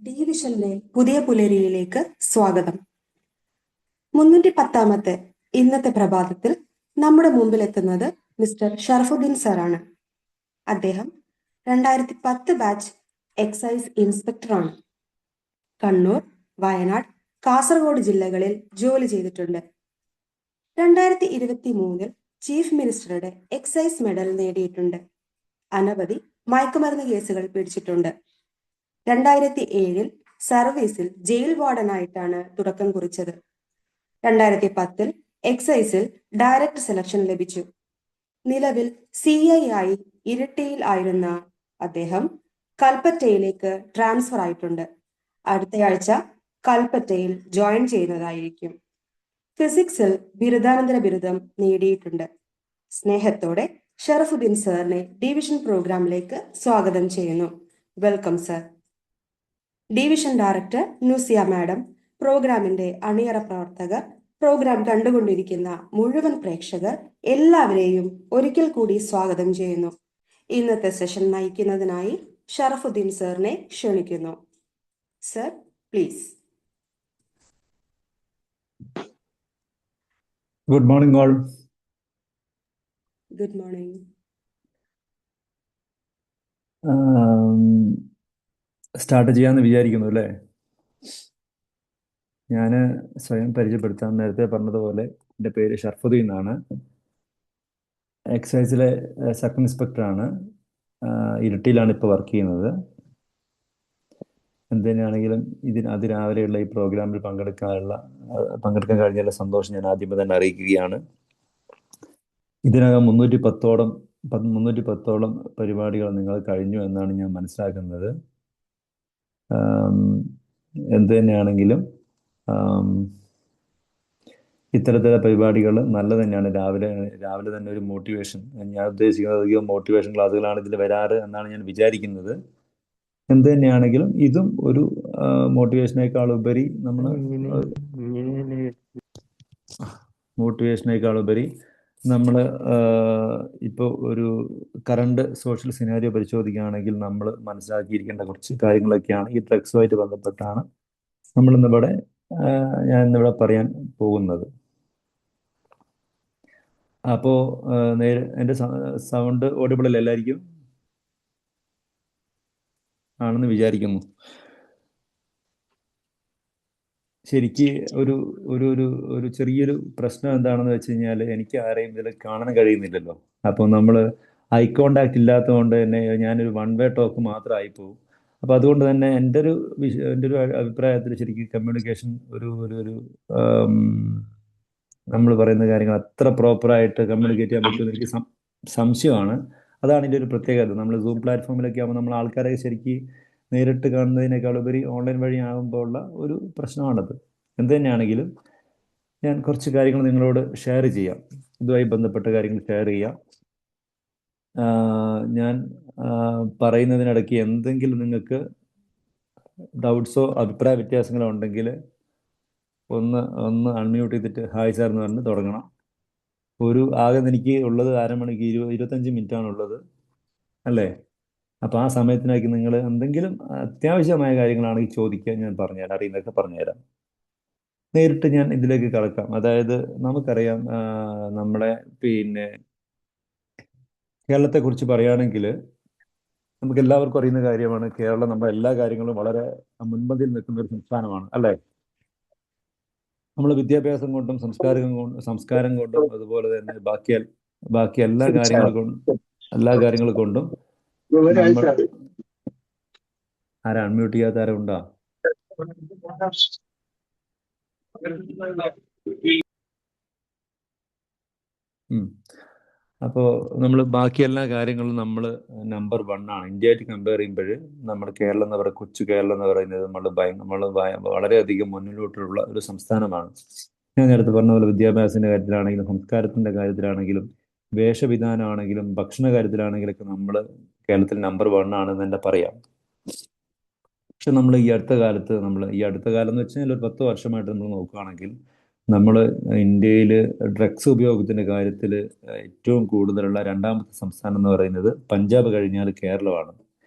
ഡിവിഷനിലെ പുതിയ പുലരിയിലേക്ക് സ്വാഗതം. 310ാമത്തെ ഇന്നത്തെ പ്രഭാതത്തിൽ നമ്മുടെ മുമ്പിലെത്തുന്നത് മിസ്റ്റർ ഷറഫുദ്ദീൻ സാറാണ്. അദ്ദേഹം 2010 ബാച്ച് എക്സൈസ് ഇൻസ്പെക്ടറാണ്. കണ്ണൂർ, വയനാട്, കാസർഗോഡ് ജില്ലകളിൽ ജോലി ചെയ്തിട്ടുണ്ട്. 2023 ചീഫ് മിനിസ്റ്ററുടെ എക്സൈസ് മെഡൽ നേടിയിട്ടുണ്ട്. അനവധി മയക്കുമരുന്ന് കേസുകൾ പിടിച്ചിട്ടുണ്ട്. 2007 സർവീസിൽ ജയിൽ വാർഡനായിട്ടാണ് തുടക്കം കുറിച്ചത്. 2010 എക്സൈസിൽ ഡയറക്ട് സെലക്ഷൻ ലഭിച്ചു. നിലവിൽ CI ആയി ഇരിട്ടിയിൽ ആയിരുന്ന അദ്ദേഹം കൽപ്പറ്റയിലേക്ക് ട്രാൻസ്ഫർ ആയിട്ടുണ്ട്. അടുത്തയാഴ്ച കൽപ്പറ്റയിൽ ജോയിൻ ചെയ്യുന്നതായിരിക്കും. ഫിസിക്സിൽ ബിരുദാനന്തര ബിരുദം നേടിയിട്ടുണ്ട്. സ്നേഹത്തോടെ ഷറഫുദ്ദീൻ സാറിനെ ഡിവിഷൻ പ്രോഗ്രാമിലേക്ക് സ്വാഗതം ചെയ്യുന്നു. Welcome sir. Division director Nusiya madam, പ്രോഗ്രാമിന്റെ അണിയറ പ്രവർത്തകർ, പ്രോഗ്രാം കണ്ടുകൊണ്ടിരിക്കുന്ന മുഴുവൻ പ്രേക്ഷകർ എല്ലാവരെയും ഒരിക്കൽ കൂടി സ്വാഗതം ചെയ്യുന്നു. ഇന്നത്തെ സെഷൻ നയിക്കുന്നതിനായി ഷറഫുദ്ദീൻ സാറിനെ ക്ഷണിക്കുന്നു. Sir, please. Good morning all. Good morning. Start ചെയ്യാമെന്ന് വിചാരിക്കുന്നു അല്ലേ? ഞാൻ സ്വയം പരിചയപ്പെടുത്താൻ നേരത്തെ പറഞ്ഞതുപോലെ എൻ്റെ പേര് ഷർഫുദ്ദീൻ എന്നാണ്. എക്സൈസിലെ സബ് ഇൻസ്പെക്ടറാണ്. ഇരിട്ടിയിലാണ് ഇപ്പോൾ വർക്ക് ചെയ്യുന്നത്. എന്തുതന്നെയാണെങ്കിലും അതിരാവിലെയുള്ള ഈ പ്രോഗ്രാമിൽ പങ്കെടുക്കാൻ കഴിഞ്ഞുള്ള സന്തോഷം ഞാൻ ആദ്യമേ തന്നെ അറിയിക്കുകയാണ്. ഇതിനകം 310ഓളം പരിപാടികൾ നിങ്ങൾ കഴിഞ്ഞു എന്നാണ് ഞാൻ മനസ്സിലാക്കുന്നത്. എന്തു തന്നെയാണെങ്കിലും ഇത്തരത്തിലുള്ള പരിപാടികൾ നല്ലത് തന്നെയാണ്. രാവിലെ തന്നെ ഒരു മോട്ടിവേഷൻ, ഞാൻ ഉദ്ദേശിക്കുന്നത് അധികം മോട്ടിവേഷൻ ക്ലാസ്സുകളാണ് ഇതിൽ വരാറ് എന്നാണ് ഞാൻ വിചാരിക്കുന്നത്. എന്ത് തന്നെയാണെങ്കിലും ഇതും ഒരു മോട്ടിവേഷനേക്കാളുപരി നമ്മൾ ഇപ്പോൾ ഒരു കറണ്ട് സോഷ്യൽ സിനാരിയോ പരിശോധിക്കുകയാണെങ്കിൽ നമ്മൾ മനസ്സിലാക്കിയിരിക്കേണ്ട കുറച്ച് കാര്യങ്ങളൊക്കെയാണ് ഈ ഡ്രഗ്സുമായിട്ട് ബന്ധപ്പെട്ടാണ് ഞാൻ ഇന്നിവിടെ പറയാൻ പോകുന്നത്. അപ്പോൾ എൻ്റെ സൗണ്ട് ഓഡിബിൾ അല്ല എല്ലാവർക്കും? ആണെന്ന് വിചാരിക്കുന്നു. ശരിക്ക് ഒരു ചെറിയൊരു പ്രശ്നം എന്താണെന്ന് വെച്ച് കഴിഞ്ഞാൽ, എനിക്ക് ആരെയും ഇതിൽ കാണാൻ കഴിയുന്നില്ലല്ലോ. അപ്പോൾ നമ്മൾ ഐ കോണ്ടാക്ട് ഇല്ലാത്തതുകൊണ്ട് തന്നെ ഞാനൊരു വൺ വേ ടോക്ക് മാത്രമായി പോകും. അപ്പോൾ അതുകൊണ്ട് തന്നെ എൻ്റെ ഒരു അഭിപ്രായത്തിൽ ശരിക്കും കമ്മ്യൂണിക്കേഷൻ നമ്മൾ പറയുന്ന കാര്യങ്ങൾ അത്ര പ്രോപ്പറായിട്ട് കമ്മ്യൂണിക്കേറ്റ് ചെയ്യാൻ പറ്റുമെന്ന് എനിക്ക് സംശയമാണ്. അതാണ് ഇതിൻ്റെ ഒരു പ്രത്യേകത. നമ്മൾ സൂം പ്ലാറ്റ്ഫോമിലൊക്കെ ആകുമ്പോൾ നമ്മൾ ആൾക്കാരെ ശരിക്കും നേരിട്ട് കാണുന്നതിനേക്കാളുപരി ഓൺലൈൻ വഴി ആകുമ്പോൾ ഉള്ള ഒരു പ്രശ്നമാണത്. എന്ത് തന്നെയാണെങ്കിലും ഞാൻ കുറച്ച് കാര്യങ്ങൾ നിങ്ങളോട് ഷെയർ ചെയ്യാം. ഇതുമായി ബന്ധപ്പെട്ട കാര്യങ്ങൾ ഷെയർ ചെയ്യാം. ഞാൻ പറയുന്നതിനിടയ്ക്ക് എന്തെങ്കിലും നിങ്ങൾക്ക് ഡൗട്ട്സോ അഭിപ്രായ വ്യത്യാസങ്ങളോ ഉണ്ടെങ്കിൽ ഒന്ന് അൺമ്യൂട്ട് ചെയ്തിട്ട് ഹായ് സാർ എന്ന് പറഞ്ഞ് തുടങ്ങണം. ആകെ എനിക്ക് ഉള്ളത് 25 മിനിറ്റാണുള്ളത് അല്ലേ? അപ്പോൾ ആ സമയത്തിനാക്കി നിങ്ങൾ എന്തെങ്കിലും അത്യാവശ്യമായ കാര്യങ്ങളാണെങ്കിൽ ചോദിക്കാൻ ഞാൻ പറഞ്ഞുതരാം, അറിയുന്നതൊക്കെ പറഞ്ഞുതരാം. നേരിട്ട് ഞാൻ ഇതിലേക്ക് കടക്കാം. അതായത് നമുക്കറിയാം, നമ്മുടെ കേരളത്തെക്കുറിച്ച് പറയുകയാണെങ്കിൽ നമുക്ക് എല്ലാവർക്കും അറിയുന്ന കാര്യമാണ്, കേരളം നമ്മുടെ എല്ലാ കാര്യങ്ങളും വളരെ മുൻപന്തിയിൽ നിൽക്കുന്ന ഒരു സംസ്ഥാനമാണ് അല്ലേ? നമ്മൾ വിദ്യാഭ്യാസം കൊണ്ടും സംസ്കാരം കൊണ്ടും അതുപോലെ തന്നെ ബാക്കി എല്ലാ കാര്യങ്ങൾ കൊണ്ടും ആരാ അൺമ്യൂട്ട് ചെയ്യാത്ത ആരും ഉണ്ടോ? അപ്പോൾ നമ്മൾ ബാക്കി എല്ലാ കാര്യങ്ങളും നമ്മൾ നമ്പർ 1 ആണ്. ഇന്ത്യയായിട്ട് കമ്പയർ ചെയ്യുമ്പോൾ നമ്മുടെ കേരളം എന്ന് പറയുന്നത്, കൊച്ചു കേരളം എന്ന് പറയുന്നത് നമ്മൾ വളരെയധികം മുന്നിലോട്ടുള്ള ഒരു സംസ്ഥാനമാണ്. ഞാൻ നേരത്തെ പറഞ്ഞ പോലെ വിദ്യാഭ്യാസത്തിന്റെ കാര്യത്തിലാണെങ്കിലും സംസ്കാരത്തിന്റെ കാര്യത്തിലാണെങ്കിലും വേഷവിധാനമാണെങ്കിലും ഭക്ഷണ കാര്യത്തിലാണെങ്കിലൊക്കെ നമ്മൾ കേരളത്തിൽ നമ്പർ 1 ആണെന്ന് തന്നെ പറയാം. പക്ഷെ നമ്മൾ ഈ അടുത്ത കാലം എന്ന് വെച്ചാൽ ഒരു 10 വർഷമായിട്ട് നമ്മൾ നോക്കുകയാണെങ്കിൽ നമ്മൾ ഇന്ത്യയിൽ ഡ്രഗ്സ് ഉപയോഗത്തിന്റെ കാര്യത്തിൽ ഏറ്റവും കൂടുതലുള്ള 2ാമത്തെ സംസ്ഥാനം എന്ന് പറയുന്നത് പഞ്ചാബ് കഴിഞ്ഞാൽ കേരളമാണ്.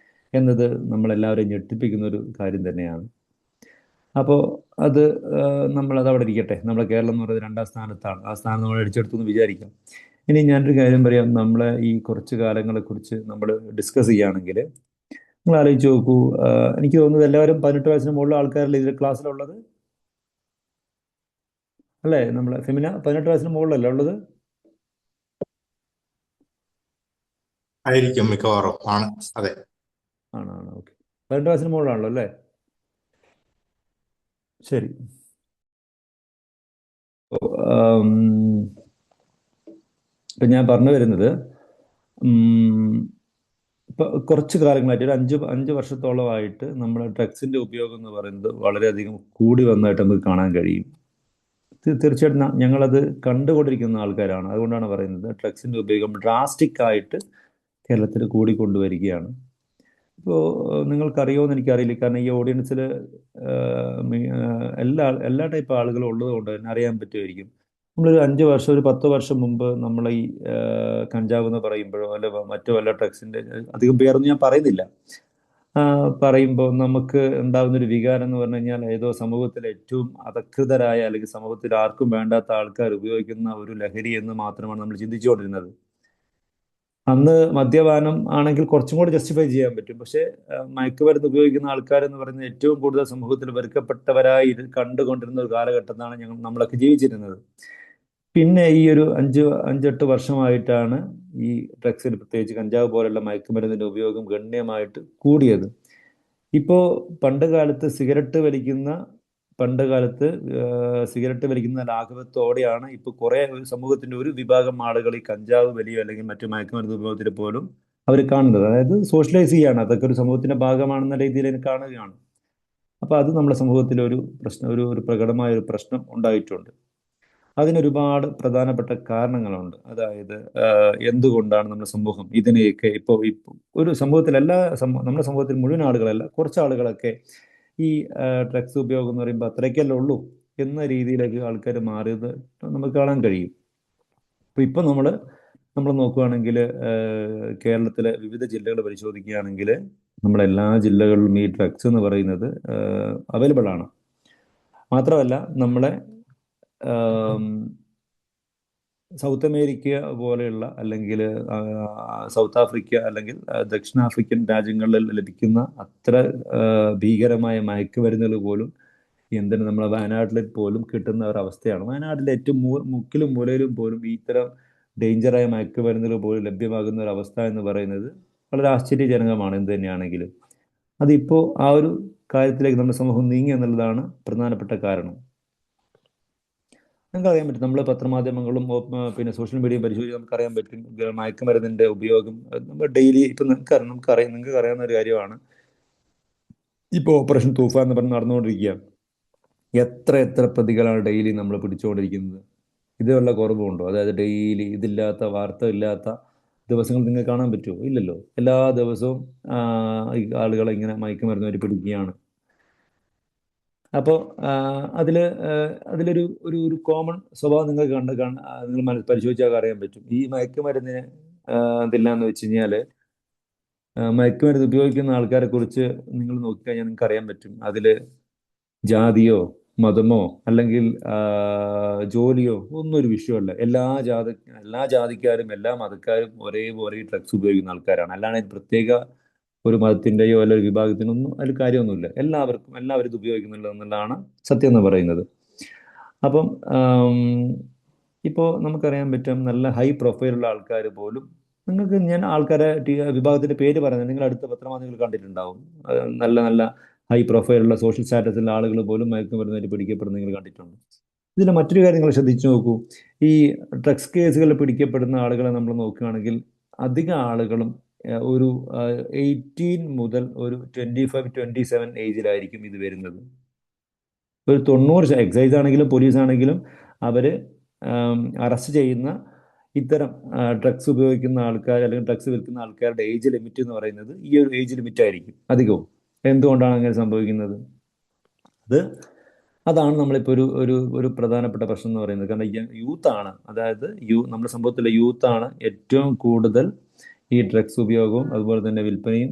എന്നത് നമ്മളെല്ലാവരെയും ഞെട്ടിപ്പിക്കുന്ന ഒരു കാര്യം തന്നെയാണ്. അപ്പോൾ അത് നമ്മളത് അവിടെ ഇരിക്കട്ടെ. നമ്മുടെ കേരളം എന്ന് പറയുന്നത് 2ാം സ്ഥാനത്താണ്. ആ സ്ഥാനം നമ്മൾ അടിച്ചെടുത്തു എന്ന് വിചാരിക്കാം. ഇനി ഞാനൊരു കാര്യം പറയാം. നമ്മളെ ഈ കുറച്ച് കാലങ്ങളെക്കുറിച്ച് നമ്മൾ ഡിസ്കസ് ചെയ്യുകയാണെങ്കിൽ നിങ്ങൾ ആലോചിച്ച് നോക്കൂ. എനിക്ക് തോന്നുന്നത് എല്ലാവരും 18 വയസ്സിന് മുകളിലുള്ള ആൾക്കാരല്ലേ ഇതിൽ ക്ലാസ്സിലുള്ളത്, അല്ലേ? നമ്മളെ ഫെമിന 18 വയസ്സിന് മുകളിലല്ലേ ഉള്ളത്? ആയിരിക്കും, മിക്കവാറും ആണ്. അതെ. ആണ്. ഓക്കെ, 18 വയസ്സിന് മുകളിലാണല്ലോ അല്ലേ? ശരി. ഇപ്പം ഞാൻ പറഞ്ഞു വരുന്നത്, ഇപ്പൊ കുറച്ച് കാലങ്ങളായിട്ട് ഒരു അഞ്ച് വർഷത്തോളമായിട്ട് നമ്മൾ ഡ്രഗ്സിന്റെ ഉപയോഗം എന്ന് പറയുന്നത് വളരെയധികം കൂടി വന്നതായിട്ട് നമുക്ക് കാണാൻ കഴിയും. തീർച്ചയായിട്ടും ഞങ്ങളത് കണ്ടുകൊണ്ടിരിക്കുന്ന ആൾക്കാരാണ്. അതുകൊണ്ടാണ് പറയുന്നത് ഡ്രഗ്സിന്റെ ഉപയോഗം ഡ്രാസ്റ്റിക് ആയിട്ട് കേരളത്തിൽ കൂടിക്കൊണ്ടുവരികയാണ്. ഇപ്പോൾ നിങ്ങൾക്കറിയുമോയെന്ന് എനിക്കറിയില്ല, കാരണം ഈ ഓഡിയൻസിൽ എല്ലാ ടൈപ്പ് ആളുകളും ഉള്ളത് കൊണ്ട് തന്നെ അറിയാൻ പറ്റുമായിരിക്കും. നമ്മളൊരു 5 വർഷം, ഒരു 10 വർഷം മുമ്പ് നമ്മൾ ഈ കഞ്ചാവ് എന്ന് പറയുമ്പോഴോ അല്ല മറ്റു വല്ല ഡ്രഗ്സിന്റെ അധികം പേരൊന്നും ഞാൻ പറയുന്നില്ല, പറയുമ്പോൾ നമുക്ക് ഉണ്ടാകുന്നൊരു വികാരം എന്ന് പറഞ്ഞു കഴിഞ്ഞാൽ ഏതോ സമൂഹത്തിലെ ഏറ്റവും അധകൃതരായ അല്ലെങ്കിൽ സമൂഹത്തിൽ ആർക്കും വേണ്ടാത്ത ആൾക്കാർ ഉപയോഗിക്കുന്ന ഒരു ലഹരി എന്ന് മാത്രമാണ് നമ്മൾ ചിന്തിച്ചുകൊണ്ടിരുന്നത്. അന്ന് മദ്യപാനം ആണെങ്കിൽ കുറച്ചും കൂടി ജസ്റ്റിഫൈ ചെയ്യാൻ പറ്റും. പക്ഷേ മയക്കുമരുന്ന് ഉപയോഗിക്കുന്ന ആൾക്കാരെന്ന് പറയുന്നത് ഏറ്റവും കൂടുതൽ സമൂഹത്തിൽ വെറുക്കപ്പെട്ടവരായി കണ്ടുകൊണ്ടിരുന്ന ഒരു കാലഘട്ടത്തിലാണ് നമ്മളൊക്കെ ജീവിച്ചിരുന്നത്. പിന്നെ ഈ ഒരു 5-8 വർഷമായിട്ടാണ് ഈ ഡ്രഗ്സിൽ, പ്രത്യേകിച്ച് കഞ്ചാവ് പോലുള്ള മയക്കുമരുന്നിന്റെ ഉപയോഗം ഗണ്യമായിട്ട് കൂടിയത്. ഇപ്പോൾ പണ്ട് കാലത്ത് സിഗരറ്റ് വലിക്കുന്ന ലാഘവത്തോടെയാണ് ഇപ്പോൾ കുറേ സമൂഹത്തിന്റെ ഒരു വിഭാഗം ആളുകൾ ഈ കഞ്ചാവ് വലിയോ അല്ലെങ്കിൽ മറ്റു മയക്കുമരുന്ന് ഉപയോഗത്തിൽ പോലും അവർ കാണുന്നത്. അതായത് സോഷ്യലൈസ് ചെയ്യാണ്, അതൊക്കെ ഒരു സമൂഹത്തിന്റെ ഭാഗമാണെന്ന രീതിയിൽ കാണുകയാണ്. അപ്പൊ അത് നമ്മുടെ സമൂഹത്തിൽ ഒരു പ്രശ്നം, ഒരു പ്രകടമായ ഒരു പ്രശ്നം ഉണ്ടായിട്ടുണ്ട്. അതിനൊരുപാട് പ്രധാനപ്പെട്ട കാരണങ്ങളുണ്ട്. അതായത് എന്തുകൊണ്ടാണ് നമ്മുടെ സമൂഹം ഇതിനെയൊക്കെ ഇപ്പോൾ ഒരു സമൂഹത്തിൽ നമ്മുടെ സമൂഹത്തിൽ മുഴുവൻ ആളുകളല്ല, കുറച്ച് ആളുകളൊക്കെ ഈ ഡ്രഗ്സ് ഉപയോഗം എന്ന് പറയുമ്പോൾ അത്രയ്ക്കല്ലേ ഉള്ളൂ എന്ന രീതിയിലേക്ക് ആൾക്കാർ മാറിയത് നമുക്ക് കാണാൻ കഴിയും. അപ്പോൾ ഇപ്പം നമ്മൾ നോക്കുകയാണെങ്കിൽ കേരളത്തിലെ വിവിധ ജില്ലകൾ പരിശോധിക്കുകയാണെങ്കിൽ നമ്മളെല്ലാ ജില്ലകളിലും ഈ ഡ്രഗ്സ് എന്ന് പറയുന്നത് അവൈലബിൾ ആണ്. മാത്രമല്ല നമ്മളെ സൗത്ത് അമേരിക്ക പോലെയുള്ള അല്ലെങ്കിൽ സൗത്ത് ആഫ്രിക്ക അല്ലെങ്കിൽ ദക്ഷിണാഫ്രിക്കൻ രാജ്യങ്ങളിൽ ലഭിക്കുന്ന അത്ര ഭീകരമായ മയക്കുമരുന്നുകൾ പോലും എന്തിന് നമ്മളെ വയനാട്ടിൽ പോലും കിട്ടുന്ന ഒരവസ്ഥയാണ്. വയനാട്ടിലെ ഏറ്റവും മുക്കിലും മൂലയിലും പോലും ഇത്തരം ഡേഞ്ചറായ മയക്കുമരുന്നുകൾ പോലും ലഭ്യമാകുന്ന ഒരു അവസ്ഥ എന്ന് പറയുന്നത് വളരെ ആശ്ചര്യജനകമാണ്. എന്ത് തന്നെയാണെങ്കിലും അതിപ്പോൾ ആ ഒരു കാര്യത്തിലേക്ക് നമ്മുടെ സമൂഹം നീങ്ങി എന്നുള്ളതാണ് പ്രധാനപ്പെട്ട കാരണം. നമുക്ക് അറിയാൻ പറ്റും, നമ്മൾ പത്രമാധ്യമങ്ങളും പിന്നെ സോഷ്യൽ മീഡിയയും പരിശോധിച്ച് നമുക്കറിയാൻ പറ്റും മയക്കുമരുന്നിന്റെ ഉപയോഗം നമ്മൾ ഡെയിലി ഇപ്പം നിങ്ങൾക്ക് അറിയാവുന്ന ഒരു കാര്യമാണ്. ഇപ്പോൾ ഓപ്പറേഷൻ തൂഫാൻ എന്ന് പറഞ്ഞ് നടന്നുകൊണ്ടിരിക്കുക. എത്ര പ്രതികളാണ് ഡെയിലി നമ്മൾ പിടിച്ചുകൊണ്ടിരിക്കുന്നത്. ഇതിനുള്ള കുറവുണ്ടോ? അതായത് ഡെയിലി ഇതില്ലാത്ത വാർത്ത ഇല്ലാത്ത ദിവസങ്ങൾ നിങ്ങൾക്ക് കാണാൻ പറ്റുമോ? ഇല്ലല്ലോ. എല്ലാ ദിവസവും ഈ ആളുകളെ ഇങ്ങനെ മയക്കുമരുന്ന് പിടിക്കുകയാണ്. അപ്പോൾ അതിലൊരു ഒരു കോമൺ സ്വഭാവം നിങ്ങൾക്ക് നിങ്ങൾ പരിശോധിച്ചാൽ അറിയാൻ പറ്റും. ഈ മയക്കുമരുന്നിന് ഇതില്ലാന്ന് വെച്ച് കഴിഞ്ഞാൽ മയക്കുമരുന്ന് ഉപയോഗിക്കുന്ന ആൾക്കാരെ കുറിച്ച് നിങ്ങൾ നോക്കിക്കഴിഞ്ഞാൽ നിങ്ങൾക്ക് അറിയാൻ പറ്റും. അതിൽ ജാതിയോ മതമോ അല്ലെങ്കിൽ ജോലിയോ ഒന്നും ഒരു വിഷയമല്ല. എല്ലാ ജാതിക്കാരും എല്ലാ മതക്കാരും ഒരേപോലെ ഈ ഡ്രഗ്സ് ഉപയോഗിക്കുന്ന ആൾക്കാരാണ്. അല്ലാതെ പ്രത്യേക ഒരു മതത്തിൻ്റെയോ അല്ല ഒരു വിഭാഗത്തിനൊന്നും അതിൽ കാര്യമൊന്നുമില്ല. എല്ലാവരും ഇത് ഉപയോഗിക്കുന്നുള്ളൂ എന്നുള്ളതാണ് സത്യം എന്ന് പറയുന്നത്. അപ്പം ഇപ്പോൾ നമുക്കറിയാൻ പറ്റും നല്ല ഹൈ പ്രൊഫൈലുള്ള ആൾക്കാർ പോലും, നിങ്ങൾക്ക് ഞാൻ ആൾക്കാരെ വിഭാഗത്തിന്റെ പേര് പറയുന്നത് നിങ്ങൾ അടുത്ത പത്രമാധ്യമങ്ങൾ കണ്ടിട്ടുണ്ടാവും. നല്ല നല്ല ഹൈ പ്രൊഫൈലുള്ള സോഷ്യൽ സ്റ്റാറ്റസിലുള്ള ആളുകൾ പോലും മയക്കുമരുന്നായിട്ട് പിടിക്കപ്പെടുന്ന നിങ്ങൾ കണ്ടിട്ടുണ്ട്. ഇതിൽ മറ്റൊരു കാര്യം നിങ്ങൾ ശ്രദ്ധിച്ചു നോക്കൂ. ഈ ഡ്രഗ്സ് കേസുകളിൽ പിടിക്കപ്പെടുന്ന ആളുകളെ നമ്മൾ നോക്കുകയാണെങ്കിൽ അധിക ആളുകളും ഒരു 18 മുതൽ ഒരു 25-27 ഏജിലായിരിക്കും ഇത് വരുന്നത്. ഒരു 90 എക്സൈസ് ആണെങ്കിലും പോലീസ് ആണെങ്കിലും അവര് അറസ്റ്റ് ചെയ്യുന്ന ഇത്തരം ഡ്രഗ്സ് ഉപയോഗിക്കുന്ന ആൾക്കാർ അല്ലെങ്കിൽ ഡ്രഗ്സ് വിൽക്കുന്ന ആൾക്കാരുടെ ഏജ് ലിമിറ്റ് എന്ന് പറയുന്നത് ഈ ഒരു ഏജ് ലിമിറ്റ് ആയിരിക്കും അധികവും. എന്തുകൊണ്ടാണ് അങ്ങനെ സംഭവിക്കുന്നത്? അതാണ് നമ്മളിപ്പോൾ ഒരു പ്രധാനപ്പെട്ട പ്രശ്നം എന്ന് പറയുന്നത്. കാരണം യൂത്താണ്, അതായത് നമ്മുടെ സമൂഹത്തിലെ യൂത്താണ് ഏറ്റവും കൂടുതൽ ഈ ഡ്രഗ്സ് ഉപയോഗവും അതുപോലെ തന്നെ വിൽപ്പനയും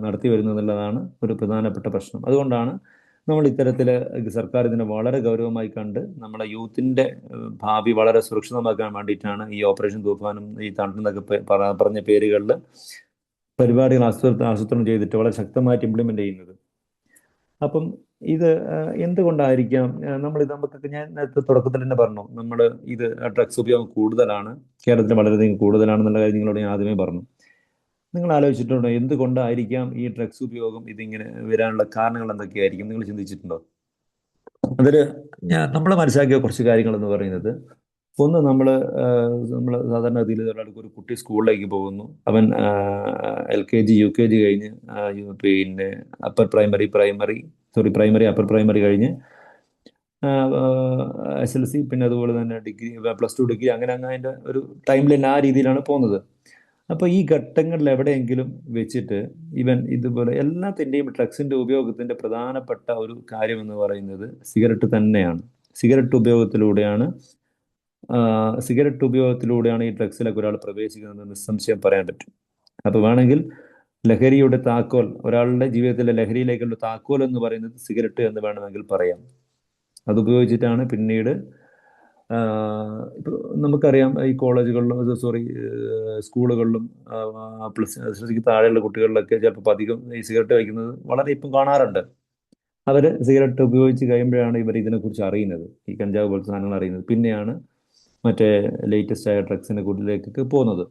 നടത്തി വരുന്നതെന്നുള്ളതാണ് ഒരു പ്രധാനപ്പെട്ട പ്രശ്നം. അതുകൊണ്ടാണ് നമ്മൾ ഇത്തരത്തിൽ സർക്കാർ ഇതിനെ വളരെ ഗൗരവമായി കണ്ട് നമ്മുടെ യൂത്തിൻ്റെ ഭാവി വളരെ സുരക്ഷിതമാക്കാൻ വേണ്ടിയിട്ടാണ് ഈ ഓപ്പറേഷൻ തൂഫാനും ഈ തണ്ടെന്നൊക്കെ പറഞ്ഞ പേരുകളിൽ പരിപാടികൾ ആസൂത്രണം ചെയ്തിട്ട് വളരെ ശക്തമായിട്ട് ഇംപ്ലിമെൻ്റ് ചെയ്യുന്നത്. അപ്പം ഇത് എന്തുകൊണ്ടായിരിക്കാം നമുക്കൊക്കെ ഞാൻ നേരത്തെ തുടക്കത്തിൽ തന്നെ പറഞ്ഞു, നമ്മൾ ഇത് ഡ്രഗ്സ് ഉപയോഗം കൂടുതലാണ്, കേരളത്തിൽ വളരെയധികം കൂടുതലാണെന്നുള്ള കാര്യം നിങ്ങളോട് ഞാൻ ആദ്യമേ പറഞ്ഞു. നിങ്ങൾ ആലോചിച്ചിട്ടുണ്ടോ എന്തുകൊണ്ടായിരിക്കാം ഈ ഡ്രഗ്സ് ഉപയോഗം ഇതിങ്ങനെ വരാനുള്ള കാരണങ്ങൾ എന്തൊക്കെയായിരിക്കും? നിങ്ങൾ ചിന്തിച്ചിട്ടുണ്ടോ? അതിൽ നമ്മൾ മനസ്സിലാക്കിയ കുറച്ച് കാര്യങ്ങൾ എന്ന് പറയുന്നത്, ഒന്ന് നമ്മൾ സാധാരണ ഗതിയിൽ ഒരാൾക്ക് ഒരു കുട്ടി സ്കൂളിലേക്ക് പോകുന്നു, അവൻ LKG UKG കഴിഞ്ഞ് പിന്നെ പ്രൈമറി അപ്പർ പ്രൈമറി കഴിഞ്ഞ് SLC, പിന്നെ അതുപോലെ തന്നെ ഡിഗ്രി, +2 ഡിഗ്രി, അങ്ങനെ അതിൻ്റെ ഒരു ടൈം ലൈൻ ആ രീതിയിലാണ് പോകുന്നത്. അപ്പോൾ ഈ ഘട്ടങ്ങളിൽ എവിടെയെങ്കിലും വെച്ചിട്ട് ഇവൻ ഇതുപോലെ എല്ലാത്തിൻ്റെയും ഡ്രഗ്സിൻ്റെ ഉപയോഗത്തിൻ്റെ പ്രധാനപ്പെട്ട ഒരു കാര്യം എന്ന് പറയുന്നത് സിഗരറ്റ് തന്നെയാണ്. സിഗരറ്റ് ഉപയോഗത്തിലൂടെയാണ് ഈ ഡ്രഗ്സിലൊക്കെ ഒരാൾ പ്രവേശിക്കുന്നത് നിസ്സംശയം പറയാൻ പറ്റും. അപ്പോൾ വേണമെങ്കിൽ ലഹരിയുടെ താക്കോൽ, ഒരാളുടെ ജീവിതത്തിലെ ലഹരിയിലേക്കുള്ള താക്കോൽ എന്ന് പറയുന്നത് സിഗരറ്റ് എന്ന് വേണമെങ്കിൽ പറയാം. അതുപയോഗിച്ചിട്ടാണ് പിന്നീട് ഇപ്പോൾ നമുക്കറിയാം ഈ കോളേജുകളിലും സ്കൂളുകളിലും SLCക്ക് താഴെയുള്ള കുട്ടികളിലൊക്കെ ചിലപ്പോൾ അധികം ഈ സിഗരറ്റ് കഴിക്കുന്നത് വളരെ ഇപ്പം കാണാറുണ്ട്. അവർ സിഗരറ്റ് ഉപയോഗിച്ച് കഴിയുമ്പോഴാണ് ഇവർ ഇതിനെക്കുറിച്ച് അറിയുന്നത്, ഈ കഞ്ചാവ് പോലത്തെ സാധനങ്ങൾ അറിയുന്നത്. പിന്നെയാണ് മറ്റേ ലേറ്റസ്റ്റ് ആയ ഡ്രഗ്സിനെ കൂടുതലേക്കൊക്കെ പോകുന്നത്.